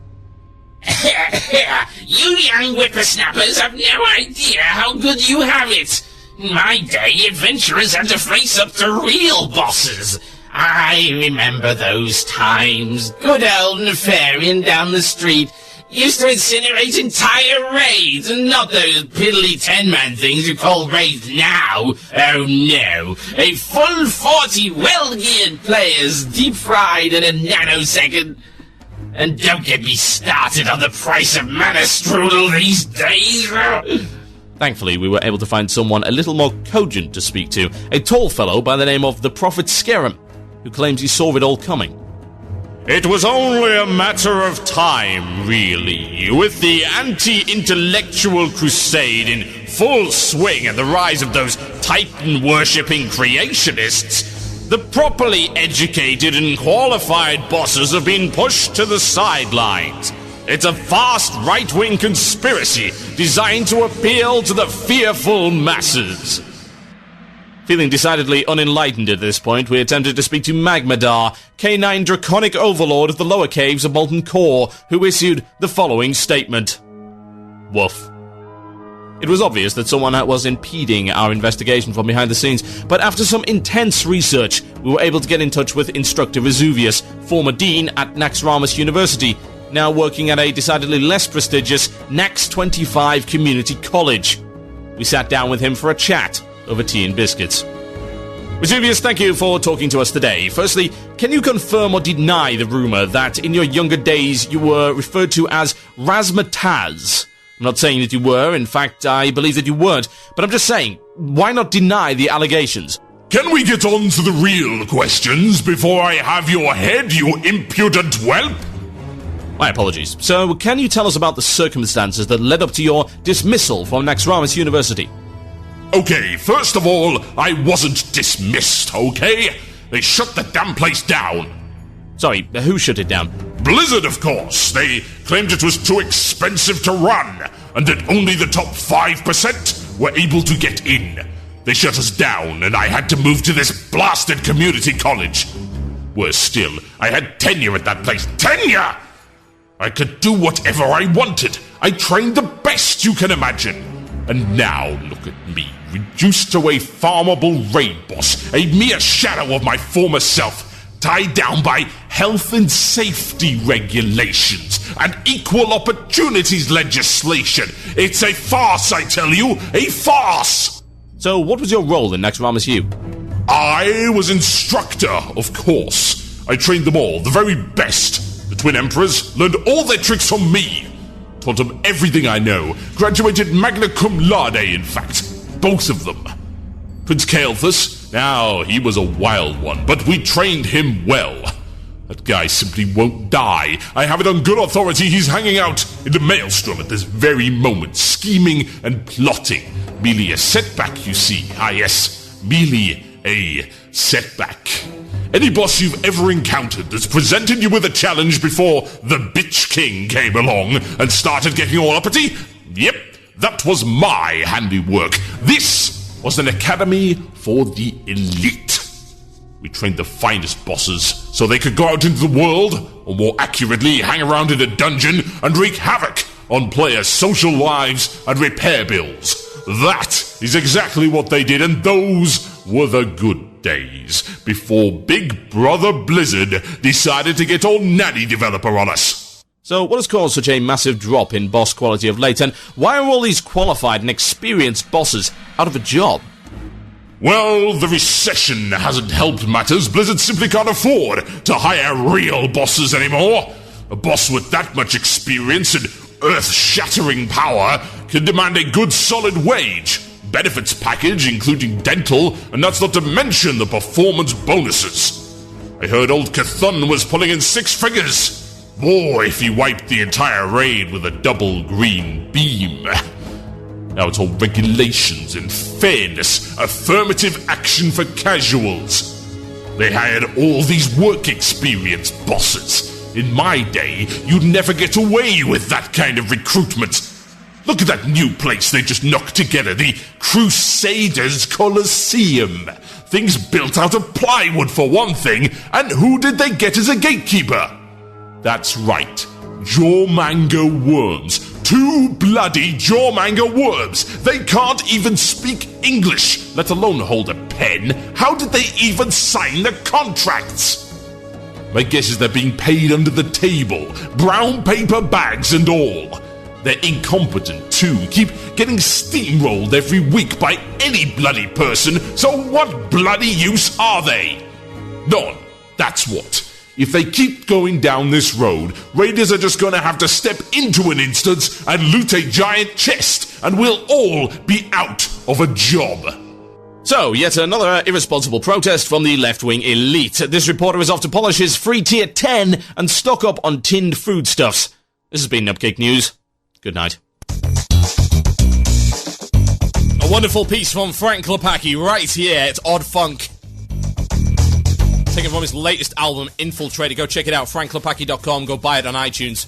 You young whippersnappers have no idea how good you have it. In my day, adventurers had to face up to real bosses. I remember those times. Good old Nefarian down the street used to incinerate entire raids, and not those piddly 10-man things you call raids now. Oh no, a full 40 well-geared players, deep-fried in a nanosecond. And don't get me started on the price of mana strudel these days. Thankfully, we were able to find someone a little more cogent to speak to, a tall fellow by the name of the Prophet Scarum, who claims he saw it all coming. It was only a matter of time, really, with the anti-intellectual crusade in full swing and the rise of those Titan-worshipping creationists. The properly educated and qualified bosses have been pushed to the sidelines. It's a vast right-wing conspiracy designed to appeal to the fearful masses. Feeling decidedly unenlightened at this point, we attempted to speak to Magmadar, K9 Draconic Overlord of the lower caves of Molten Core, who issued the following statement. Woof. It was obvious that someone was impeding our investigation from behind the scenes, but after some intense research, we were able to get in touch with Instructor Vesuvius, former dean at Naxxramas University, now working at a decidedly less prestigious Nax 25 Community College. We sat down with him for a chat over tea and biscuits. Vesuvius, thank you for talking to us today. Firstly, can you confirm or deny the rumour that in your younger days you were referred to as Razmataz? I'm not saying that you were, in fact, I believe that you weren't, but I'm just saying, why not deny the allegations? Can we get on to the real questions before I have your head, you impudent whelp? My apologies. So, can you tell us about the circumstances that led up to your dismissal from Naxxramas University? Okay, first of all, I wasn't dismissed, okay? They shut the damn place down. Sorry, who shut it down? Blizzard, of course. They claimed it was too expensive to run, and that only the top 5% were able to get in. They shut us down, and I had to move to this blasted community college. Worse still, I had tenure at that place. Tenure! I could do whatever I wanted. I trained the best you can imagine. And now, look at me, reduced to a farmable raid boss, a mere shadow of my former self, tied down by health and safety regulations and equal opportunities legislation. It's a farce, I tell you, a farce! So, what was your role in Naxxramas U? I was instructor, of course. I trained them all, the very best. The Twin Emperors learned all their tricks from me. Taught them everything I know. Graduated magna cum laude, in fact. Both of them. Prince Kael'thas, now, he was a wild one, but we trained him well. That guy simply won't die. I have it on good authority he's hanging out in the maelstrom at this very moment, scheming and plotting. Merely a setback, you see. Ah, yes, merely a setback. Any boss you've ever encountered that's presented you with a challenge before the Bitch King came along and started getting all uppity? Yep, that was my handiwork. This was an academy for the elite. We trained the finest bosses so they could go out into the world, or more accurately, hang around in a dungeon and wreak havoc on players' social lives and repair bills. That is exactly what they did, and those were the good days before Big Brother Blizzard decided to get all natty developer on us. So what has caused such a massive drop in boss quality of late, and why are all these qualified and experienced bosses out of a job? Well, the recession hasn't helped matters. Blizzard simply can't afford to hire real bosses anymore. A boss with that much experience and earth-shattering power can demand a good solid wage, benefits package including dental, and that's not to mention the performance bonuses. I heard old Cthulhu was pulling in 6 figures. Boy, if he wiped the entire raid with a double green beam. Now it's all regulations and fairness, affirmative action for casuals. They hired all these work experience bosses. In my day, you'd never get away with that kind of recruitment. Look at that new place they just knocked together, the Crusaders Colosseum. Things built out of plywood for one thing, and who did they get as a gatekeeper? That's right, Jawmanga worms. 2 bloody Jawmanga worms! They can't even speak English, let alone hold a pen. How did they even sign the contracts? My guess is they're being paid under the table, brown paper bags and all. They're incompetent too, keep getting steamrolled every week by any bloody person, so what bloody use are they? None, that's what. If they keep going down this road, raiders are just going to have to step into an instance and loot a giant chest, and we'll all be out of a job. So, yet another irresponsible protest from the left-wing elite. This reporter is off to polish his free tier 10 and stock up on tinned foodstuffs. This has been Upcake News. Good night. A wonderful piece from Frank Klepacki right here. It's Odd Funk. Taken from his latest album, Infiltrator. Go check it out, frankklepacki.com. Go buy it on iTunes.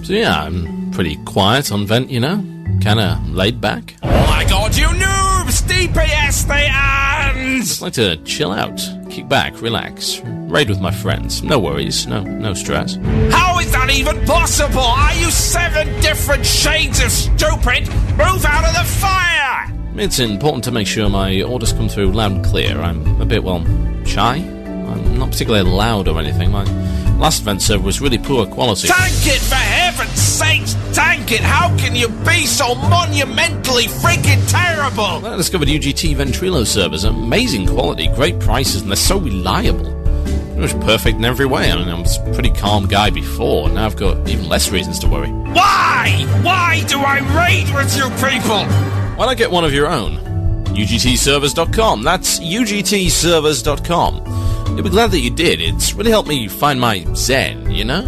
So yeah, I'm pretty quiet on Vent, you know? Kinda laid back. Oh my god, you noobs! DPS the hands! Just like to chill out, kick back, relax, raid with my friends. No worries, no stress. How is that even possible? Are you 7 different shades of stupid? Move out of the fire! It's important to make sure my orders come through loud and clear. I'm a bit, well, shy. I'm not particularly loud or anything. My last Vent server was really poor quality. Tank it, for heaven's sakes! Tank it! How can you be so monumentally freaking terrible? Well, I discovered UGT Ventrilo servers. Amazing quality, great prices, and they're so reliable. Pretty much perfect in every way. I mean, I was a pretty calm guy before. Now I've got even less reasons to worry. Why? Why do I raid with you people? Why not get one of your own? UGTservers.com. That's UGTservers.com. You'll be glad that you did. It's really helped me find my zen, you know?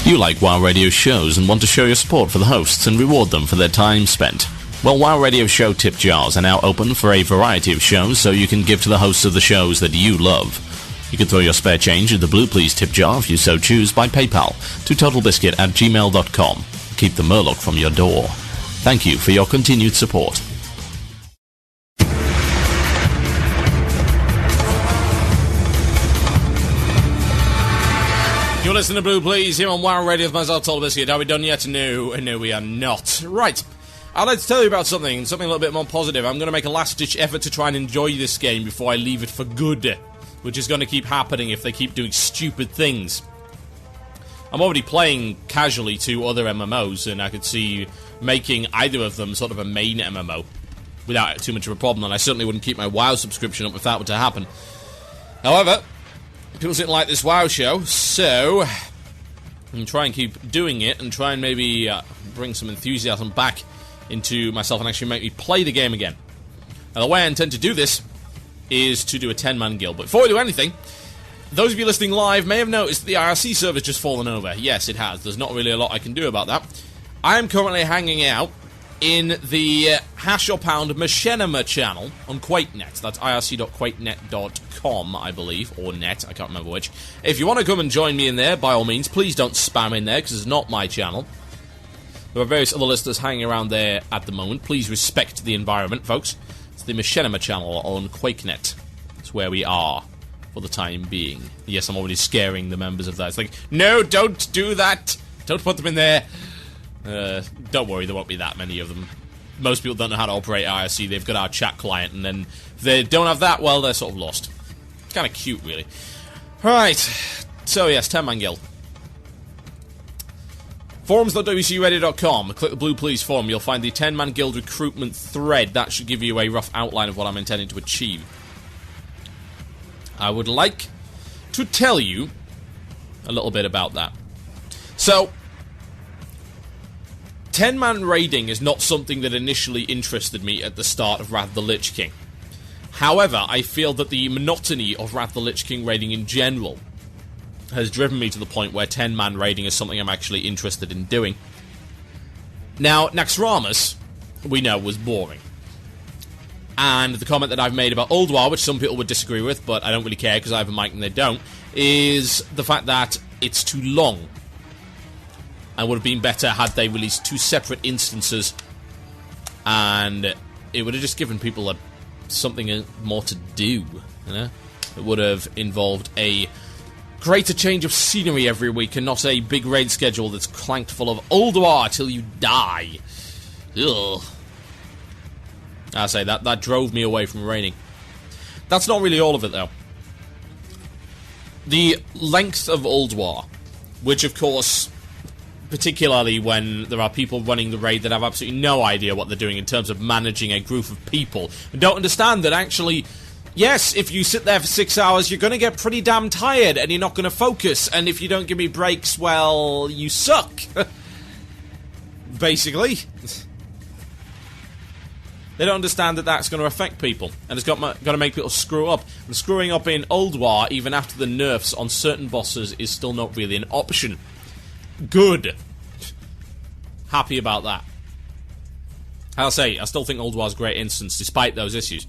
You like WoW Radio shows and want to show your support for the hosts and reward them for their time spent. Well, WoW Radio show tip jars are now open for a variety of shows, so you can give to the hosts of the shows that you love. You can throw your spare change in the Blue Please tip jar if you so choose by PayPal to TotalBiscuit@gmail.com. Keep the Murloc from your door. Thank you for your continued support. You're listening to Blue Please here on WoW Radio with myself, TotalBiscuit. Are we done yet? No, we are not. Right. I'd like to tell you about something a little bit more positive. I'm going to make a last-ditch effort to try and enjoy this game before I leave it for good, which is going to keep happening if they keep doing stupid things. I'm already playing casually 2 other MMOs, and I could see making either of them sort of a main MMO without too much of a problem, and I certainly wouldn't keep my WoW subscription up if that were to happen. However, people didn't like this WoW show, so I'm going to try and keep doing it and try and maybe bring some enthusiasm back into myself and actually make me play the game again. Now, the way I intend to do this is to do a 10-man guild. But before we do anything, those of you listening live may have noticed that the IRC server's just fallen over. Yes, it has. There's not really a lot I can do about that. I am currently hanging out in the Hash or Pound Machinima channel on QuakeNet. That's irc.quakenet.com, I believe, or net, I can't remember which. If you want to come and join me in there, by all means, please don't spam in there, because it's not my channel. There are various other listeners hanging around there at the moment. Please respect the environment, folks. It's the Machinima channel on QuakeNet. That's where we are for the time being. Yes, I'm already scaring the members of that. It's like, no, don't do that! Don't put them in there! Don't worry, there won't be that many of them. Most people don't know how to operate IRC. They've got our chat client, and then if they don't have that, well, they're sort of lost. It's kind of cute, really. Right. So, yes, 10-man guild. Forums.wcradio.com. Click the Blue Please forum. You'll find the 10-man guild recruitment thread. That should give you a rough outline of what I'm intending to achieve. I would like to tell you a little bit about that. So, 10-man raiding is not something that initially interested me at the start of Wrath of the Lich King. However, I feel that the monotony of Wrath of the Lich King raiding in general has driven me to the point where 10-man raiding is something I'm actually interested in doing. Now, Naxxramas, we know, was boring. And the comment that I've made about Ulduar, which some people would disagree with, but I don't really care because I have a mic and they don't, is the fact that it's too long. And would have been better had they released 2 separate instances, and it would have just given people something more to do, you know? It would have involved a greater change of scenery every week and not a big raid schedule that's clanked full of Ulduar till you die. Ugh. I say, that drove me away from raiding. That's not really all of it, though. The length of Ulduar, which, of course, particularly when there are people running the raid that have absolutely no idea what they're doing in terms of managing a group of people, and don't understand that actually, yes, if you sit there for 6 hours, you're going to get pretty damn tired, and you're not going to focus, and if you don't give me breaks, well, you suck. Basically. They don't understand that that's going to affect people, and it's got to make people screw up. And screwing up in Ulduar, even after the nerfs on certain bosses, is still not really an option. Good. Happy about that. I'll say, I still think Ulduar's a great instance, despite those issues.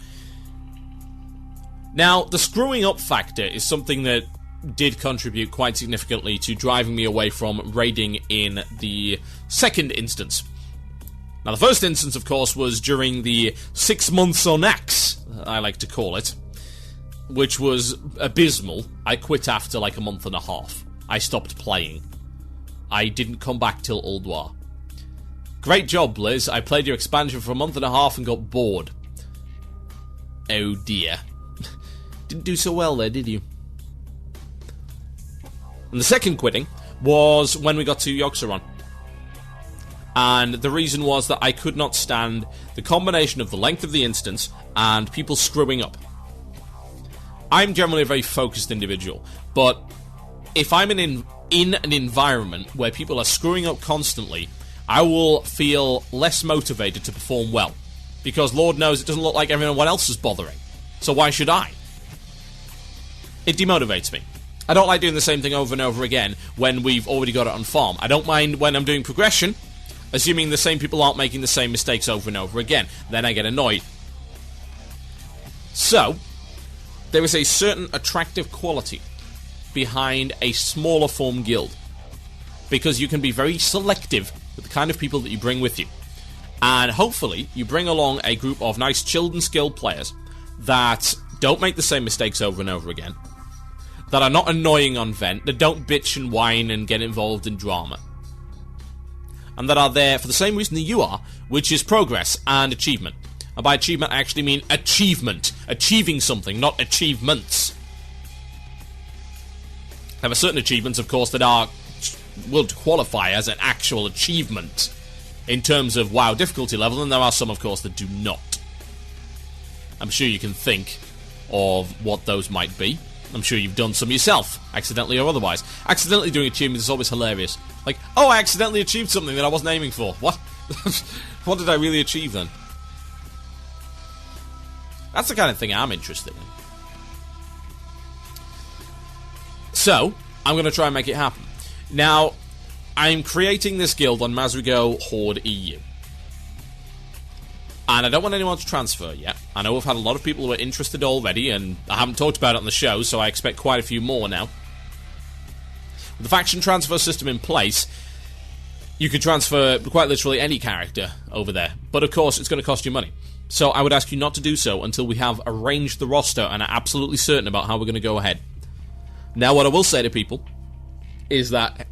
Now, the screwing up factor is something that did contribute quite significantly to driving me away from raiding in the second instance. Now, the first instance, of course, was during the 6 months on X, I like to call it, which was abysmal. I quit after like a month and a half. I stopped playing. I didn't come back till Old War. Great job, Liz. I played your expansion for a month and a half and got bored. Oh dear. Didn't do so well there, did you? And the second quitting was when we got to Yogg-Saron. And the reason was that I could not stand the combination of the length of the instance and people screwing up. I'm generally a very focused individual, but if I'm in an environment where people are screwing up constantly, I will feel less motivated to perform well. Because Lord knows it doesn't look like everyone else is bothering. So why should I? It demotivates me. I don't like doing the same thing over and over again when we've already got it on farm. I don't mind when I'm doing progression, assuming the same people aren't making the same mistakes over and over again. Then I get annoyed. So, there is a certain attractive quality behind a smaller form guild. Because you can be very selective with the kind of people that you bring with you. And hopefully, you bring along a group of nice, chilled and skilled players that don't make the same mistakes over and over again, that are not annoying on vent, that don't bitch and whine and get involved in drama, and that are there for the same reason that you are, which is progress and achievement. And by achievement, I actually mean achievement. Achieving something, not achievements. There are certain achievements, of course, that will qualify as an actual achievement in terms of WoW difficulty level, and there are some, of course, that do not. I'm sure you can think of what those might be. I'm sure you've done some yourself, accidentally or otherwise. Accidentally doing achievements is always hilarious. Like, oh, I accidentally achieved something that I wasn't aiming for. What? What did I really achieve then? That's the kind of thing I'm interested in. So, I'm going to try and make it happen. Now, I'm creating this guild on Mazrigo Horde EU. And I don't want anyone to transfer yet. I know we've had a lot of people who are interested already, and I haven't talked about it on the show, so I expect quite a few more now. With the faction transfer system in place, you could transfer quite literally any character over there. But of course, it's going to cost you money. So I would ask you not to do so until we have arranged the roster and are absolutely certain about how we're going to go ahead. Now, what I will say to people is that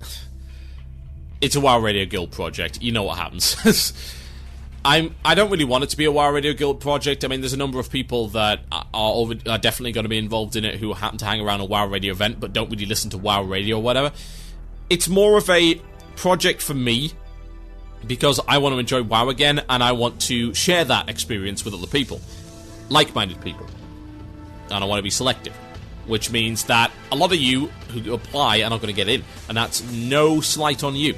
it's a WoW Radio Guild project. You know what happens. I don't really want it to be a WoW Radio Guild project. I mean, there's a number of people that are definitely going to be involved in it who happen to hang around a WoW Radio event but don't really listen to WoW Radio or whatever. It's more of a project for me because I want to enjoy WoW again and I want to share that experience with other people. Like-minded people. And I want to be selective. Which means that a lot of you who apply are not going to get in. And that's no slight on you.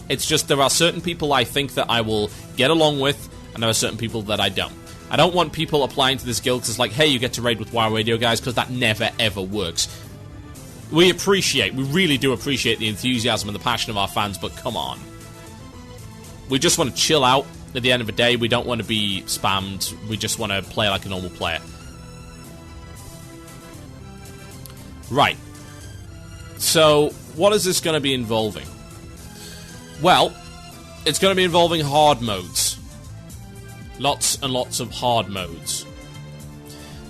It's just there are certain people I think that I will get along with, and there are certain people that I don't. I don't want people applying to this guild because it's like, hey, you get to raid with WoW Radio guys, because that never, ever works. We really do appreciate the enthusiasm and the passion of our fans, but come on. We just want to chill out at the end of the day. We don't want to be spammed. We just want to play like a normal player. Right. So, what is this going to be involving? Well, it's going to be involving hard modes. Lots and lots of hard modes.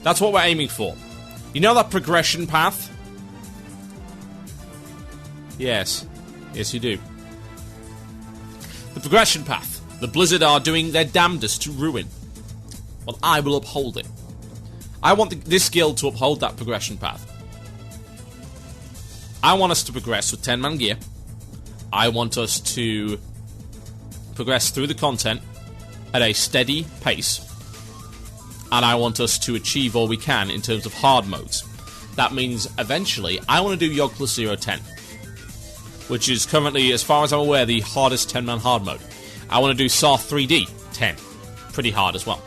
That's what we're aiming for. You know that progression path? Yes. Yes, you do. The progression path. The Blizzard are doing their damnedest to ruin. Well, I will uphold it. I want this guild to uphold that progression path. I want us to progress with 10-man gear. I want us to progress through the content at a steady pace. And I want us to achieve all we can in terms of hard modes. That means, eventually, I want to do Yogg plus 010. Which is currently, as far as I'm aware, the hardest 10-man hard mode. I want to do S03E49 10. Pretty hard as well.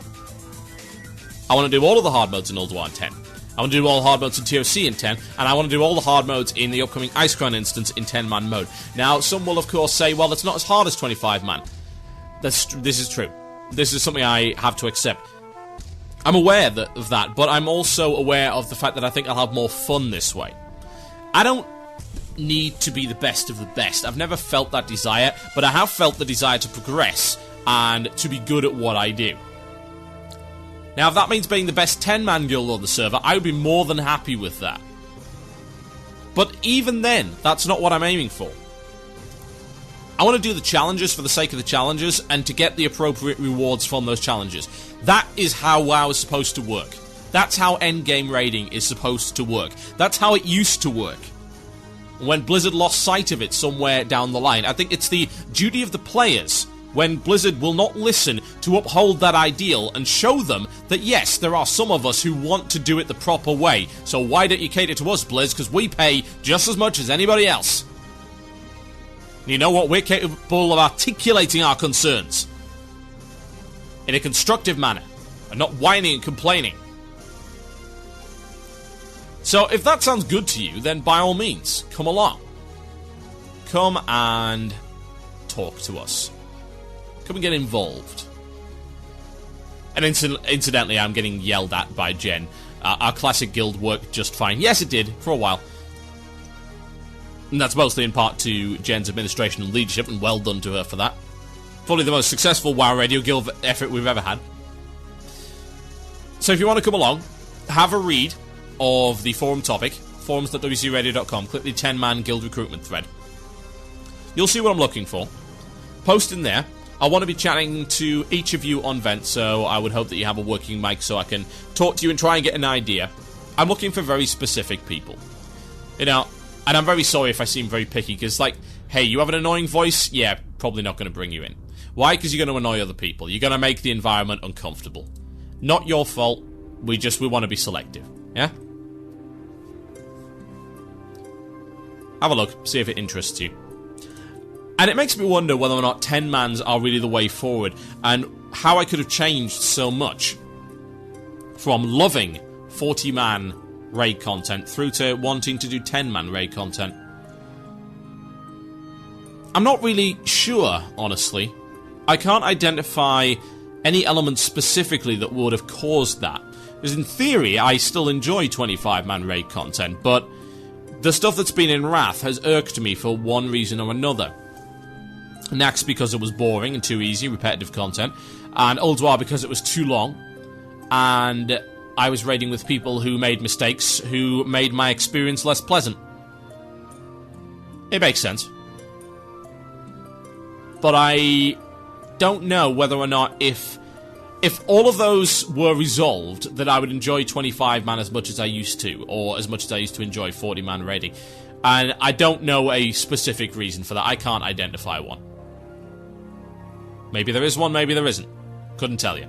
I want to do all of the hard modes in Ulduar 10. I want to do all the hard modes in TOC in 10, and I want to do all the hard modes in the upcoming Ice Crown instance in 10-man mode. Now, some will, of course, say, well, it's not as hard as 25-man. This is true. This is something I have to accept. I'm aware of that, but I'm also aware of the fact that I think I'll have more fun this way. I don't need to be the best of the best. I've never felt that desire, but I have felt the desire to progress and to be good at what I do. Now, if that means being the best 10-man guild on the server, I would be more than happy with that. But even then, that's not what I'm aiming for. I want to do the challenges for the sake of the challenges and to get the appropriate rewards from those challenges. That is how WoW is supposed to work. That's how endgame raiding is supposed to work. That's how it used to work. When Blizzard lost sight of it somewhere down the line, I think it's the duty of the players when Blizzard will not listen to uphold that ideal and show them that yes, there are some of us who want to do it the proper way. So why don't you cater to us, Blizz? Because we pay just as much as anybody else. You know what? We're capable of articulating our concerns in a constructive manner and not whining and complaining. So if that sounds good to you, then by all means, come along. Come and talk to us. Come and get involved. And incidentally, I'm getting yelled at by Jen. Our classic guild worked just fine. Yes, it did, for a while. And that's mostly in part to Jen's administration and leadership, and well done to her for that. Probably the most successful WoW Radio Guild effort we've ever had. So if you want to come along, have a read of the forum topic, forums.wcradio.com, click the 10-man guild recruitment thread. You'll see what I'm looking for. Post in there. I want to be chatting to each of you on Vent, so I would hope that you have a working mic so I can talk to you and try and get an idea. I'm looking for very specific people. You know, and I'm very sorry if I seem very picky, because, like, hey, you have an annoying voice? Yeah, probably not going to bring you in. Why? Because you're going to annoy other people. You're going to make the environment uncomfortable. Not your fault. We want to be selective. Yeah? Have a look. See if it interests you. And it makes me wonder whether or not 10-mans are really the way forward, and how I could have changed so much from loving 40-man raid content through to wanting to do 10-man raid content. I'm not really sure, honestly. I can't identify any elements specifically that would have caused that. Because in theory, I still enjoy 25-man raid content, but the stuff that's been in Wrath has irked me for one reason or another. And that's because it was boring and too easy, repetitive content, and Ulduar because it was too long, and I was raiding with people who made mistakes, who made my experience less pleasant. It makes sense. But I don't know whether or not if all of those were resolved, that I would enjoy 25-man as much as I used to, or as much as I used to enjoy 40-man raiding. And I don't know a specific reason for that. I can't identify one. Maybe there is one, maybe there isn't. Couldn't tell you.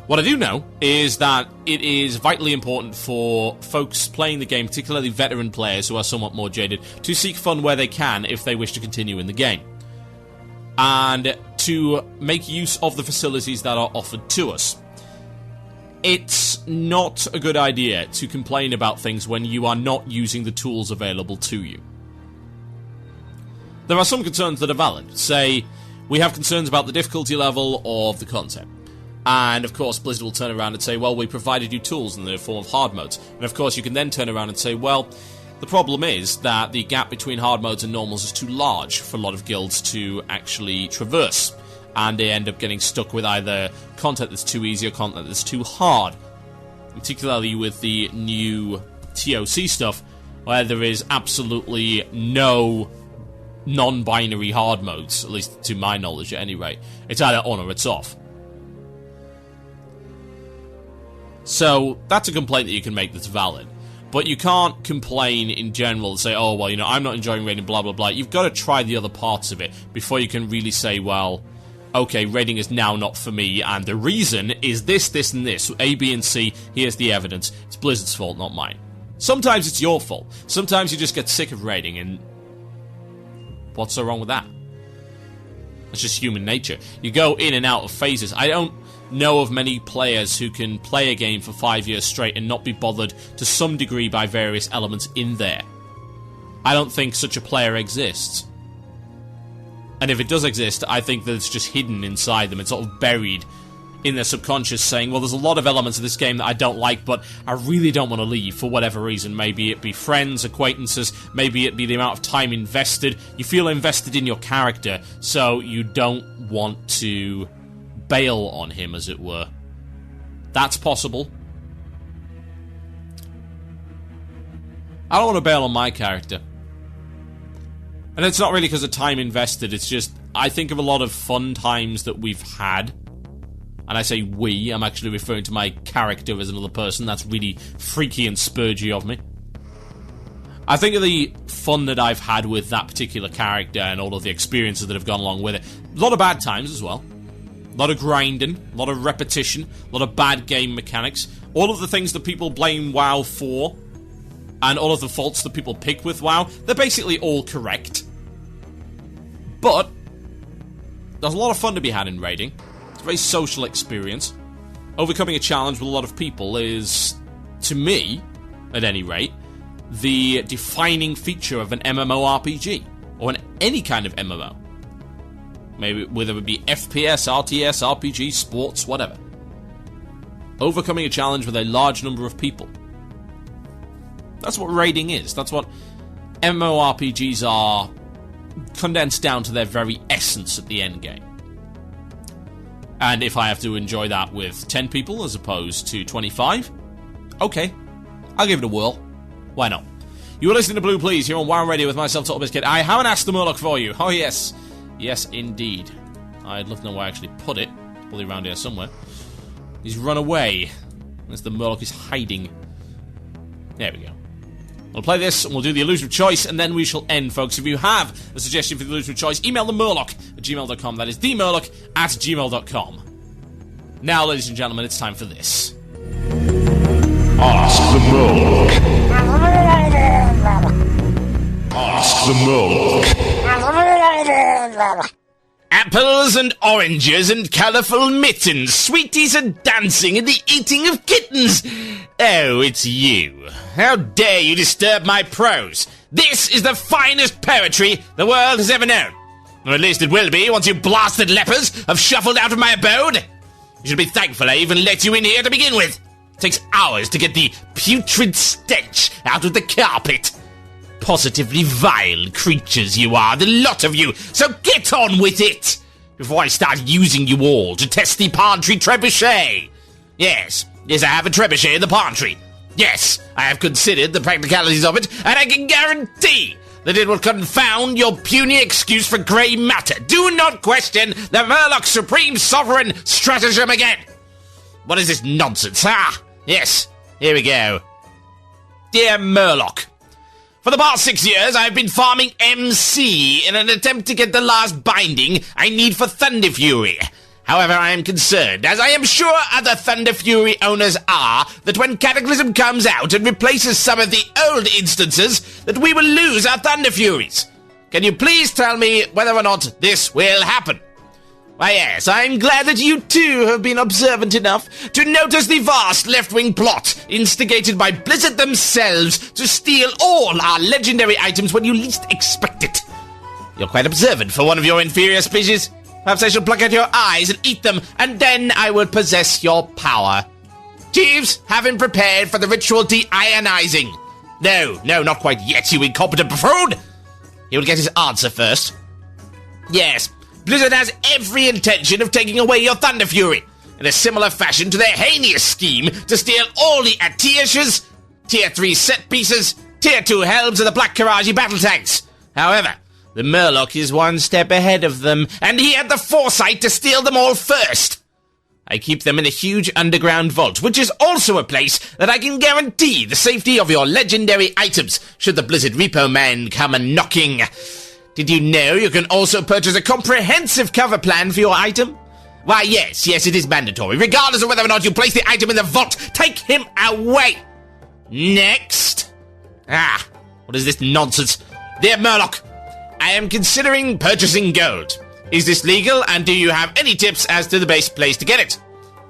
What I do know is that it is vitally important for folks playing the game, particularly veteran players who are somewhat more jaded, to seek fun where they can if they wish to continue in the game. And to make use of the facilities that are offered to us. It's not a good idea to complain about things when you are not using the tools available to you. There are some concerns that are valid. Say, we have concerns about the difficulty level of the content. And, of course, Blizzard will turn around and say, well, we provided you tools in the form of hard modes. And, of course, you can then turn around and say, well, the problem is that the gap between hard modes and normals is too large for a lot of guilds to actually traverse. And they end up getting stuck with either content that's too easy or content that's too hard. Particularly with the new TOC stuff, where there is absolutely no non-binary hard modes, at least to my knowledge at any rate. It's either on or it's off. So, that's a complaint that you can make that's valid. But you can't complain in general and say, oh, well, you know, I'm not enjoying raiding, blah, blah, blah. You've got to try the other parts of it before you can really say, well, okay, raiding is now not for me, and the reason is this, this, and this. A, B, and C, here's the evidence. It's Blizzard's fault, not mine. Sometimes it's your fault. Sometimes you just get sick of raiding, and what's so wrong with that? It's just human nature. You go in and out of phases. I don't know of many players who can play a game for 5 years straight and not be bothered to some degree by various elements in there. I don't think such a player exists. And if it does exist, I think that it's just hidden inside them. It's sort of buried in their subconscious saying, well, there's a lot of elements of this game that I don't like, but I really don't want to leave for whatever reason. Maybe it be friends, acquaintances, maybe it be the amount of time invested. You feel invested in your character, so you don't want to bail on him, as it were. That's possible. I don't want to bail on my character. And it's not really because of time invested, it's just, I think of a lot of fun times that we've had. And I say we, I'm actually referring to my character as another person. That's really freaky and spurgy of me. I think of the fun that I've had with that particular character and all of the experiences that have gone along with it. A lot of bad times as well. A lot of grinding, a lot of repetition, a lot of bad game mechanics. All of the things that people blame WoW for, and all of the faults that people pick with WoW, they're basically all correct. But there's a lot of fun to be had in raiding. It's a very social experience. Overcoming a challenge with a lot of people is, to me, at any rate, the defining feature of an MMORPG, or any kind of MMO. Maybe whether it be FPS, RTS, RPG, sports, whatever. Overcoming a challenge with a large number of people. That's what raiding is. That's what MMORPGs are, condensed down to their very essence at the end game. And if I have to enjoy that with 10 people as opposed to 25, okay, I'll give it a whirl. Why not? You are listening to Blue Please here on WoW Radio with myself, TotalBiscuit. I haven't asked the Murloc for you. Oh yes. Yes, indeed. I'd love to know where I actually put it. It's probably around here somewhere. He's run away. As the Murloc is hiding. There we go. We'll play this, and we'll do the illusion of choice, and then we shall end, folks. If you have a suggestion for the illusion of choice, email the Murloc at gmail.com. That is themurloc at gmail.com. Now, ladies and gentlemen, it's time for this. Ask the Murloc. Ask the Murloc. Apples and oranges and colourful mittens, sweeties and dancing and the eating of kittens. Oh, it's you. How dare you disturb my prose? This is the finest poetry the world has ever known. Or at least it will be once you blasted lepers have shuffled out of my abode. You should be thankful I even let you in here to begin with. It takes hours to get the putrid stench out of the carpet. Positively vile creatures you are, the lot of you, so get on with it, before I start using you all to test the pantry trebuchet. Yes, I have a trebuchet in the pantry. Yes, I have considered the practicalities of it, and I can guarantee that it will confound your puny excuse for grey matter. Do not question the Murloc's supreme sovereign stratagem again. What is this nonsense, Yes, here we go. Dear Murloc, for the past 6 years, I've been farming MC in an attempt to get the last binding I need for Thunder Fury. However, I am concerned, as I am sure other Thunder Fury owners are, that when Cataclysm comes out and replaces some of the old instances, that we will lose our Thunder Furies. Can you please tell me whether or not this will happen? Why yes, I'm glad that you too have been observant enough to notice the vast left-wing plot instigated by Blizzard themselves to steal all our legendary items when you least expect it. You're quite observant for one of your inferior species. Perhaps I shall pluck out your eyes and eat them, and then I will possess your power. Jeeves, have him prepared for the ritual deionizing. No, not quite yet, you incompetent buffoon! He will get his answer first. Yes, Blizzard has every intention of taking away your Thunder Fury, in a similar fashion to their heinous scheme to steal all the Atiashes, Tier 3 set pieces, Tier 2 helms, and the Black Karaji battle tanks. However, the Murloc is one step ahead of them, and he had the foresight to steal them all first. I keep them in a huge underground vault, which is also a place that I can guarantee the safety of your legendary items, should the Blizzard Repo Man come a-knocking. Did you know you can also purchase a comprehensive cover plan for your item? Why, yes, it is mandatory, regardless of whether or not you place the item in the vault. Take him away! Next. What is this nonsense? Dear Murloc, I am considering purchasing gold. Is this legal, and do you have any tips as to the best place to get it?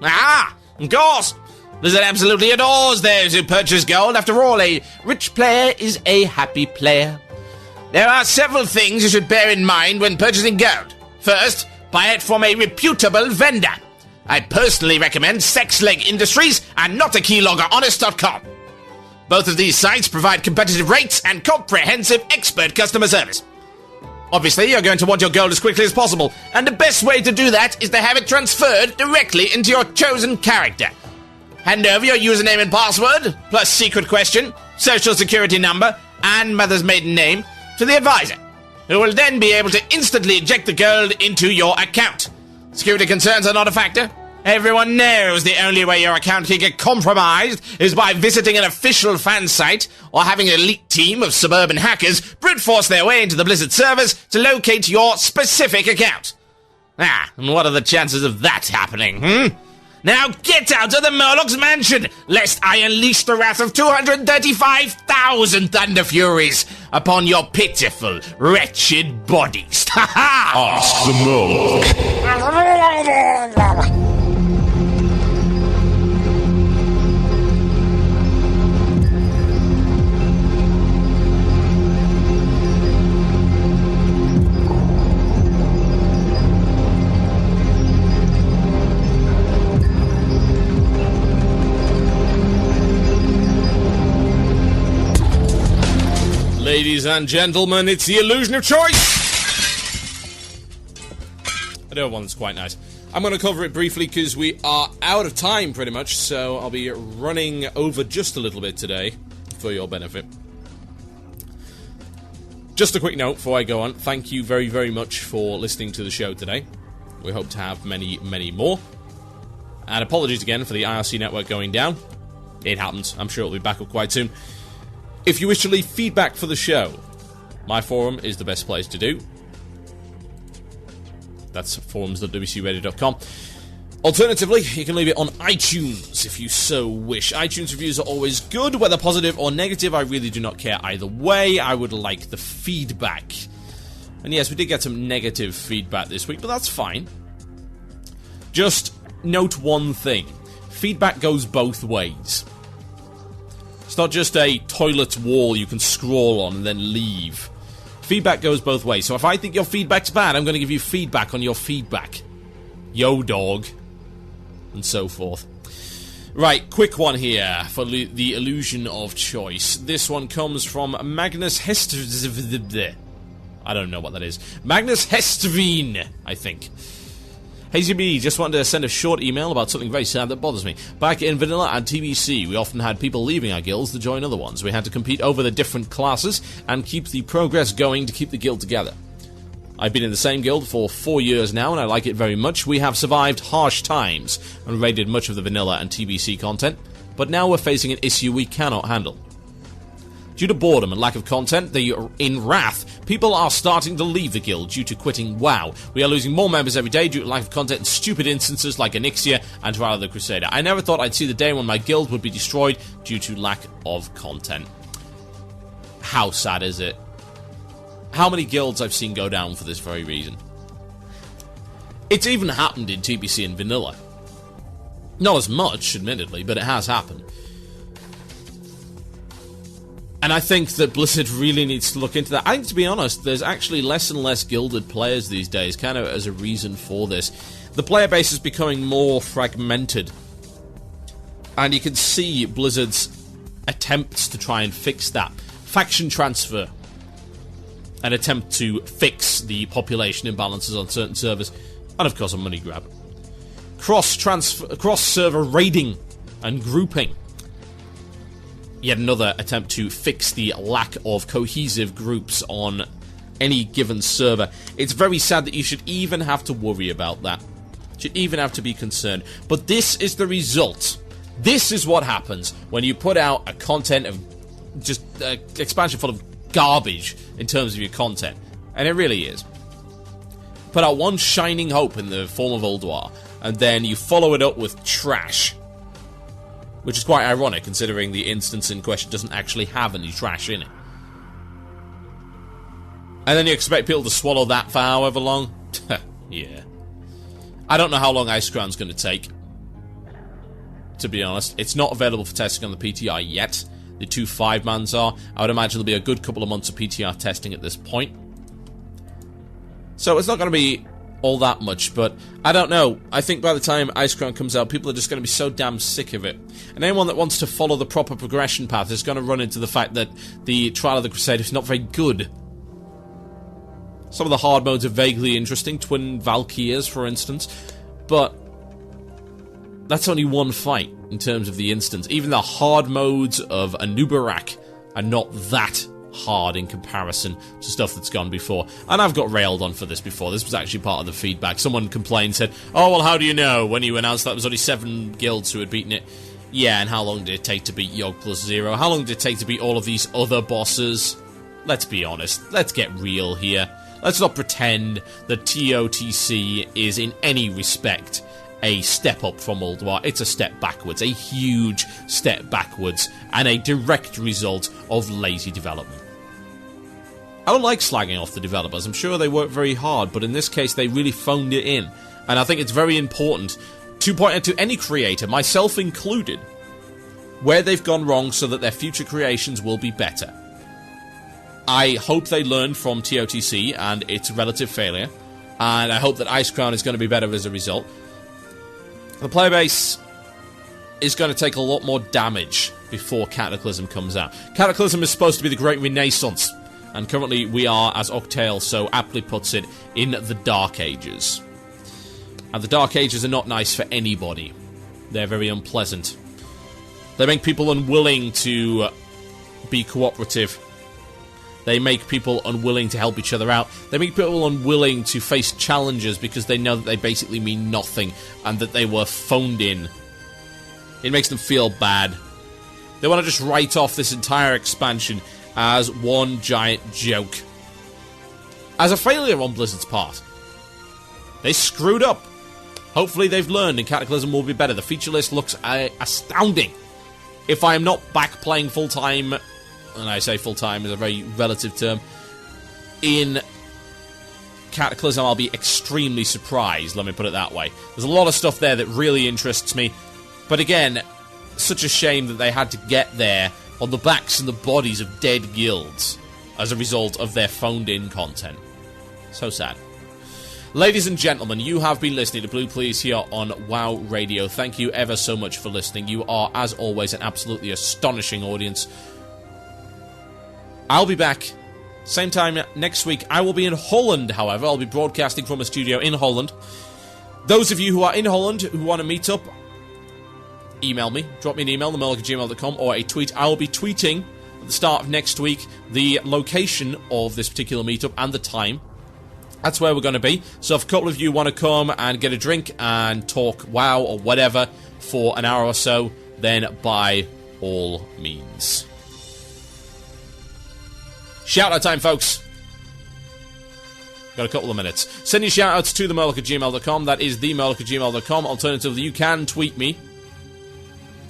Of course. Blizzard absolutely adores those who purchase gold. After all, a rich player is a happy player. There are several things you should bear in mind when purchasing gold. First, buy it from a reputable vendor. I personally recommend SexLeg Industries and NotAKeyloggerHonest.com. Both of these sites provide competitive rates and comprehensive expert customer service. Obviously, you're going to want your gold as quickly as possible, and the best way to do that is to have it transferred directly into your chosen character. Hand over your username and password, plus secret question, social security number, and mother's maiden name to the advisor, who will then be able to instantly inject the gold into your account. Security concerns are not a factor. Everyone knows the only way your account can get compromised is by visiting an official fan site or having an elite team of suburban hackers brute force their way into the Blizzard servers to locate your specific account. And what are the chances of that happening, Now get out of the Murloc's mansion, lest I unleash the wrath of 235,000 Thunder Furies upon your pitiful, wretched bodies. Ask the Murloc. Ladies and gentlemen, it's the illusion of choice! Another one that's quite nice. I'm going to cover it briefly because we are out of time pretty much, so I'll be running over just a little bit today for your benefit. Just a quick note before I go on, thank you very, very much for listening to the show today. We hope to have many, many more. And apologies again for the IRC network going down. It happens. I'm sure it'll be back up quite soon. If you wish to leave feedback for the show, my forum is the best place to do. That's forums.wcradio.com. Alternatively, you can leave it on iTunes if you so wish. iTunes reviews are always good, whether positive or negative. I really do not care either way. I would like the feedback. And yes, we did get some negative feedback this week, but that's fine. Just note one thing. Feedback goes both ways. It's not just a toilet wall you can scroll on and then leave. Feedback goes both ways. So if I think your feedback's bad, I'm going to give you feedback on your feedback. Yo, dog. And so forth. Right, quick one here for the illusion of choice. This one comes from Magnus Hester... I don't know what that is. Magnus Hesterveen, I think. Hazy B, just wanted to send a short email about something very sad that bothers me. Back in Vanilla and TBC, we often had people leaving our guilds to join other ones. We had to compete over the different classes and keep the progress going to keep the guild together. I've been in the same guild for 4 years now, and I like it very much. We have survived harsh times and raided much of the Vanilla and TBC content, but now we're facing an issue we cannot handle. Due to boredom and lack of content, in wrath, people are starting to leave the guild due to quitting WoW. We are losing more members every day due to lack of content and stupid instances like Onyxia and Trial of the Crusader. I never thought I'd see the day when my guild would be destroyed due to lack of content. How sad is it? How many guilds I've seen go down for this very reason? It's even happened in TBC and Vanilla. Not as much, admittedly, but it has happened. And I think that Blizzard really needs to look into that. I think, to be honest, there's actually less and less gilded players these days, kind of as a reason for this. The player base is becoming more fragmented. And you can see Blizzard's attempts to try and fix that. Faction transfer. An attempt to fix the population imbalances on certain servers. And, of course, a money grab. Cross-server raiding and grouping. Yet another attempt to fix the lack of cohesive groups on any given server. It's very sad that you should even have to worry about that. You should even have to be concerned. But this is the result. This is what happens when you put out a content of just expansion full of garbage in terms of your content. And it really is. Put out one shining hope in the form of Ulduar, and then you follow it up with trash. Which is quite ironic, considering the instance in question doesn't actually have any trash in it. And then you expect people to swallow that for however long? Yeah. I don't know how long Icecrown's going to take. To be honest. It's not available for testing on the PTR yet. The 2 5-mans are. I would imagine there'll be a good couple of months of PTR testing at this point. So it's not going to be all that much, but I don't know. I think by the time Ice Crown comes out, people are just going to be so damn sick of it. And anyone that wants to follow the proper progression path is going to run into the fact that the Trial of the Crusader is not very good. Some of the hard modes are vaguely interesting, Twin Valkyries, for instance, but that's only one fight in terms of the instance. Even the hard modes of Anubarak are not that hard in comparison to stuff that's gone before. And I've got railed on for this before. This was actually part of the feedback. Someone complained, said, oh, well, how do you know when you announced that there was only 7 guilds who had beaten it? Yeah, and how long did it take to beat Yogg plus 0? How long did it take to beat all of these other bosses? Let's be honest. Let's get real here. Let's not pretend that TOTC is in any respect a step up from Ulduar. It's a step backwards, a huge step backwards, and a direct result of lazy development. I don't like slagging off the developers. I'm sure they work very hard, but in this case they really phoned it in. And I think it's very important to point out to any creator, myself included, where they've gone wrong so that their future creations will be better. I hope they learned from TOTC and its relative failure, and I hope that Ice Crown is going to be better as a result. The player base is going to take a lot more damage before Cataclysm comes out. Cataclysm is supposed to be the Great Renaissance, and currently we are, as Octale so aptly puts it, in the Dark Ages. And the Dark Ages are not nice for anybody. They're very unpleasant. They make people unwilling to be cooperative. They make people unwilling to help each other out. They make people unwilling to face challenges because they know that they basically mean nothing and that they were phoned in. It makes them feel bad. They want to just write off this entire expansion as one giant joke. As a failure on Blizzard's part. They screwed up. Hopefully they've learned and Cataclysm will be better. The feature list looks astounding. If I am not back playing full-time, and I say full-time is a very relative term, in Cataclysm, I'll be extremely surprised, let me put it that way. There's a lot of stuff there that really interests me, but again, such a shame that they had to get there on the backs and the bodies of dead guilds as a result of their phoned-in content. So sad. Ladies and gentlemen, you have been listening to Blue Please here on WoW Radio. Thank you ever so much for listening. You are, as always, an absolutely astonishing audience. I'll be back same time next week. I will be in Holland, however. I'll be broadcasting from a studio in Holland. Those of you who are in Holland who want to meet up, email me. Drop me an email, themurloc@gmail.com, or a tweet. I will be tweeting at the start of next week the location of this particular meetup and the time. That's where we're going to be. So if a couple of you want to come and get a drink and talk WoW or whatever for an hour or so, then by all means. Shout-out time, folks. Got a couple of minutes. Send your shout-outs to themurloc@gmail.com. That is themurloc@gmail.com. Alternatively, you can tweet me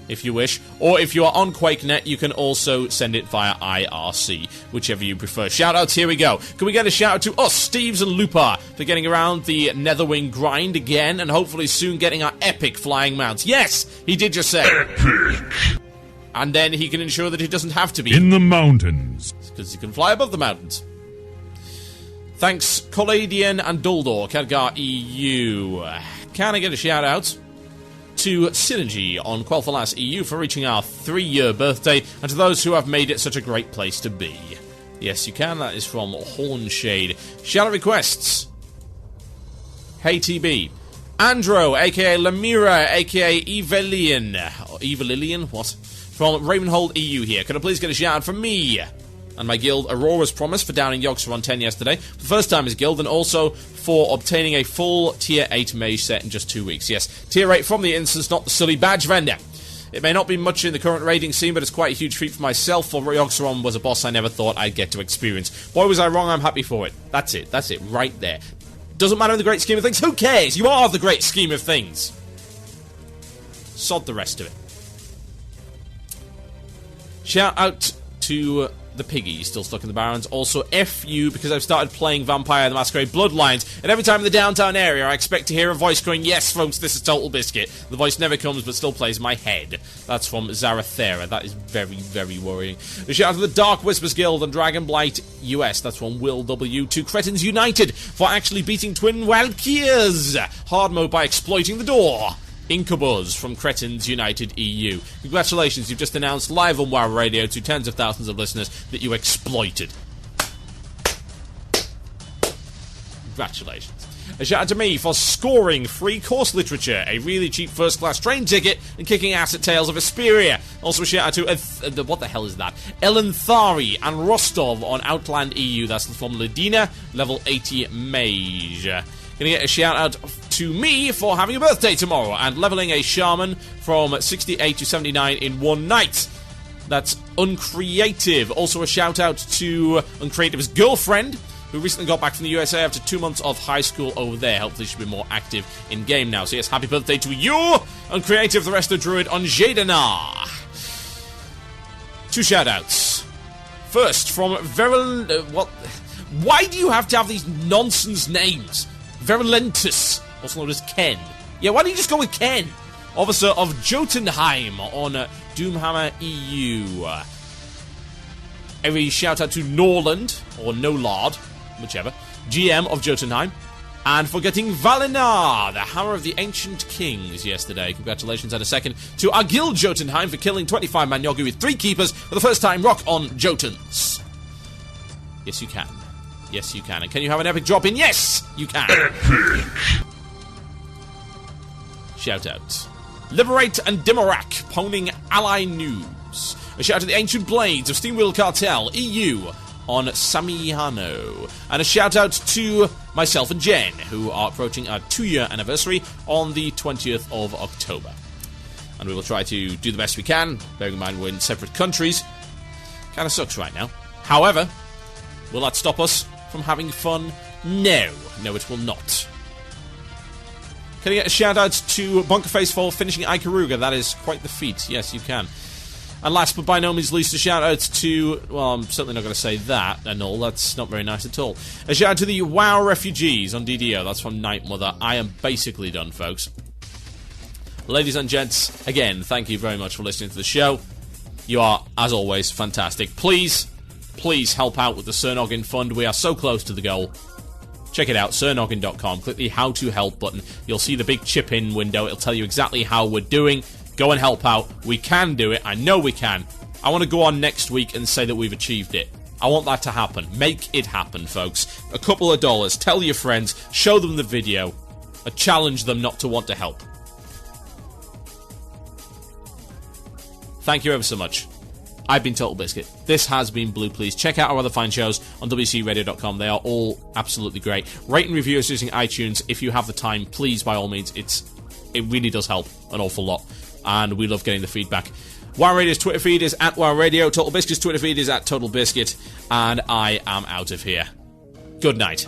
if you wish. Or if you are on QuakeNet, you can also send it via IRC, whichever you prefer. Shout-outs, here we go. Can we get a shout-out to us, Steves and Lupar, for getting around the Netherwing grind again, and hopefully soon getting our epic flying mounts. Yes, he did just say. Epic! And then he can ensure that he doesn't have to be. In the mountains. Because he can fly above the mountains. Thanks, Colladian and Duldor, Khadgar EU. Can I get a shout-out to Synergy on Quel'Thalas EU for reaching our 3-year birthday, and to those who have made it such a great place to be? Yes, you can. That is from Hornshade. Shout-out requests. Hey TB. Andro, a.k.a. Lamira, a.k.a. Evelilian, what? From Ravenhold EU here. Can I please get a shout-out from me and my guild Aurora's Promise for downing Yogg on 10 yesterday, for the first time as guild, and also for obtaining a full Tier 8 mage set in just 2 weeks. Yes, Tier 8 from the instance, not the silly badge vendor. It may not be much in the current raiding scene, but it's quite a huge feat for myself, for Yogg was a boss I never thought I'd get to experience. Boy, was I wrong, I'm happy for it. That's it, right there. Doesn't matter in the great scheme of things, who cares? You are the great scheme of things. Sod the rest of it. Shout out to the piggy still stuck in the Barrens. Also, F you, because I've started playing Vampire the Masquerade Bloodlines, and every time in the downtown area I expect to hear a voice going, yes folks, this is Total Biscuit. The voice never comes but still plays in my head. That's from Zarathera. That is very, very worrying. A shout out to the Dark Whispers Guild and Dragonblight US. That's from Will W. To Cretins United for actually beating Twin Valkyrs. Hard mode by exploiting the door. Incubus from Cretins United EU. Congratulations, you've just announced live on WoW Radio to tens of thousands of listeners that you exploited. Congratulations. A shout out to me for scoring free course literature, a really cheap first class train ticket, and kicking ass at Tales of Asperia. Also a shout out to, what the hell is that? Elenthari and Rostov on Outland EU. That's from Ladina, level 80 mage. Gonna get a shout out to me for having a birthday tomorrow and leveling a shaman from 68 to 79 in one night. That's Uncreative. Also a shout out to Uncreative's girlfriend, who recently got back from the USA after 2 months of high school over there. Hopefully she'll be more active in game now. So yes, happy birthday to you, Uncreative, the Resto Druid on Jadana. 2 shout outs. First from what? Why do you have to have these nonsense names? Verulentus, also known as Ken. Yeah, why don't you just go with Ken? Officer of Jotunheim on Doomhammer EU. A shout out to Norland, or Nolard, whichever, GM of Jotunheim. And for getting Valinar, the Hammer of the Ancient Kings, yesterday. Congratulations, and a second to Agil Jotunheim for killing 25-man Yogi with 3 keepers for the first time rock on Jotuns. Yes, you can. Yes, you can. And can you have an epic drop in? Yes, you can. Epic. Shout out. Liberate and Dimmerak, poning ally news. A shout out to the Ancient Blades of Steamwheel Cartel, EU, on Samihano. And a shout out to myself and Jen, who are approaching our 2-year anniversary on the 20th of October. And we will try to do the best we can, bearing in mind we're in separate countries. Kinda sucks right now. However, will that stop us from having fun? No. No, it will not. Can I get a shout out to Bunkerface for finishing Ikaruga? That is quite the feat. Yes, you can. And last but by no means least, a shout out to, well, I'm certainly not going to say that and all. That's not very nice at all. A shout out to the WoW refugees on DDO. That's from Night Mother. I am basically done, folks. Ladies and gents, again, thank you very much for listening to the show. You are, as always, fantastic. Please help out with the Sir Noggin Fund. We are so close to the goal. Check it out, sirnoggin.com. Click the How to Help button. You'll see the big chip-in window. It'll tell you exactly how we're doing. Go and help out. We can do it. I know we can. I want to go on next week and say that we've achieved it. I want that to happen. Make it happen, folks. A couple of dollars. Tell your friends. Show them the video. Challenge them not to want to help. Thank you ever so much. I've been Total Biscuit. This has been Blue Please. Check out our other fine shows on WCRadio.com. They are all absolutely great. Rate and review us using iTunes. If you have the time, please, by all means. It really does help an awful lot. And we love getting the feedback. WoW Radio's Twitter feed is at WoW Radio. Total Biscuit's Twitter feed is at Total Biscuit. And I am out of here. Good night.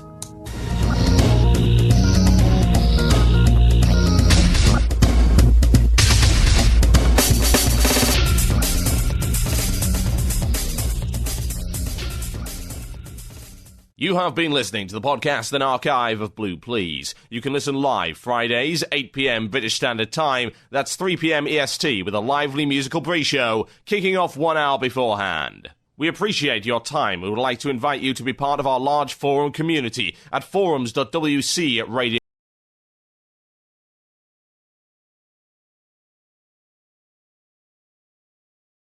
You have been listening to the podcast and archive of Blue Please. You can listen live Fridays, 8 p.m. British Standard Time. That's 3 p.m. EST with a lively musical pre-show kicking off 1 hour beforehand. We appreciate your time. We would like to invite you to be part of our large forum community at forums.wcradio.com.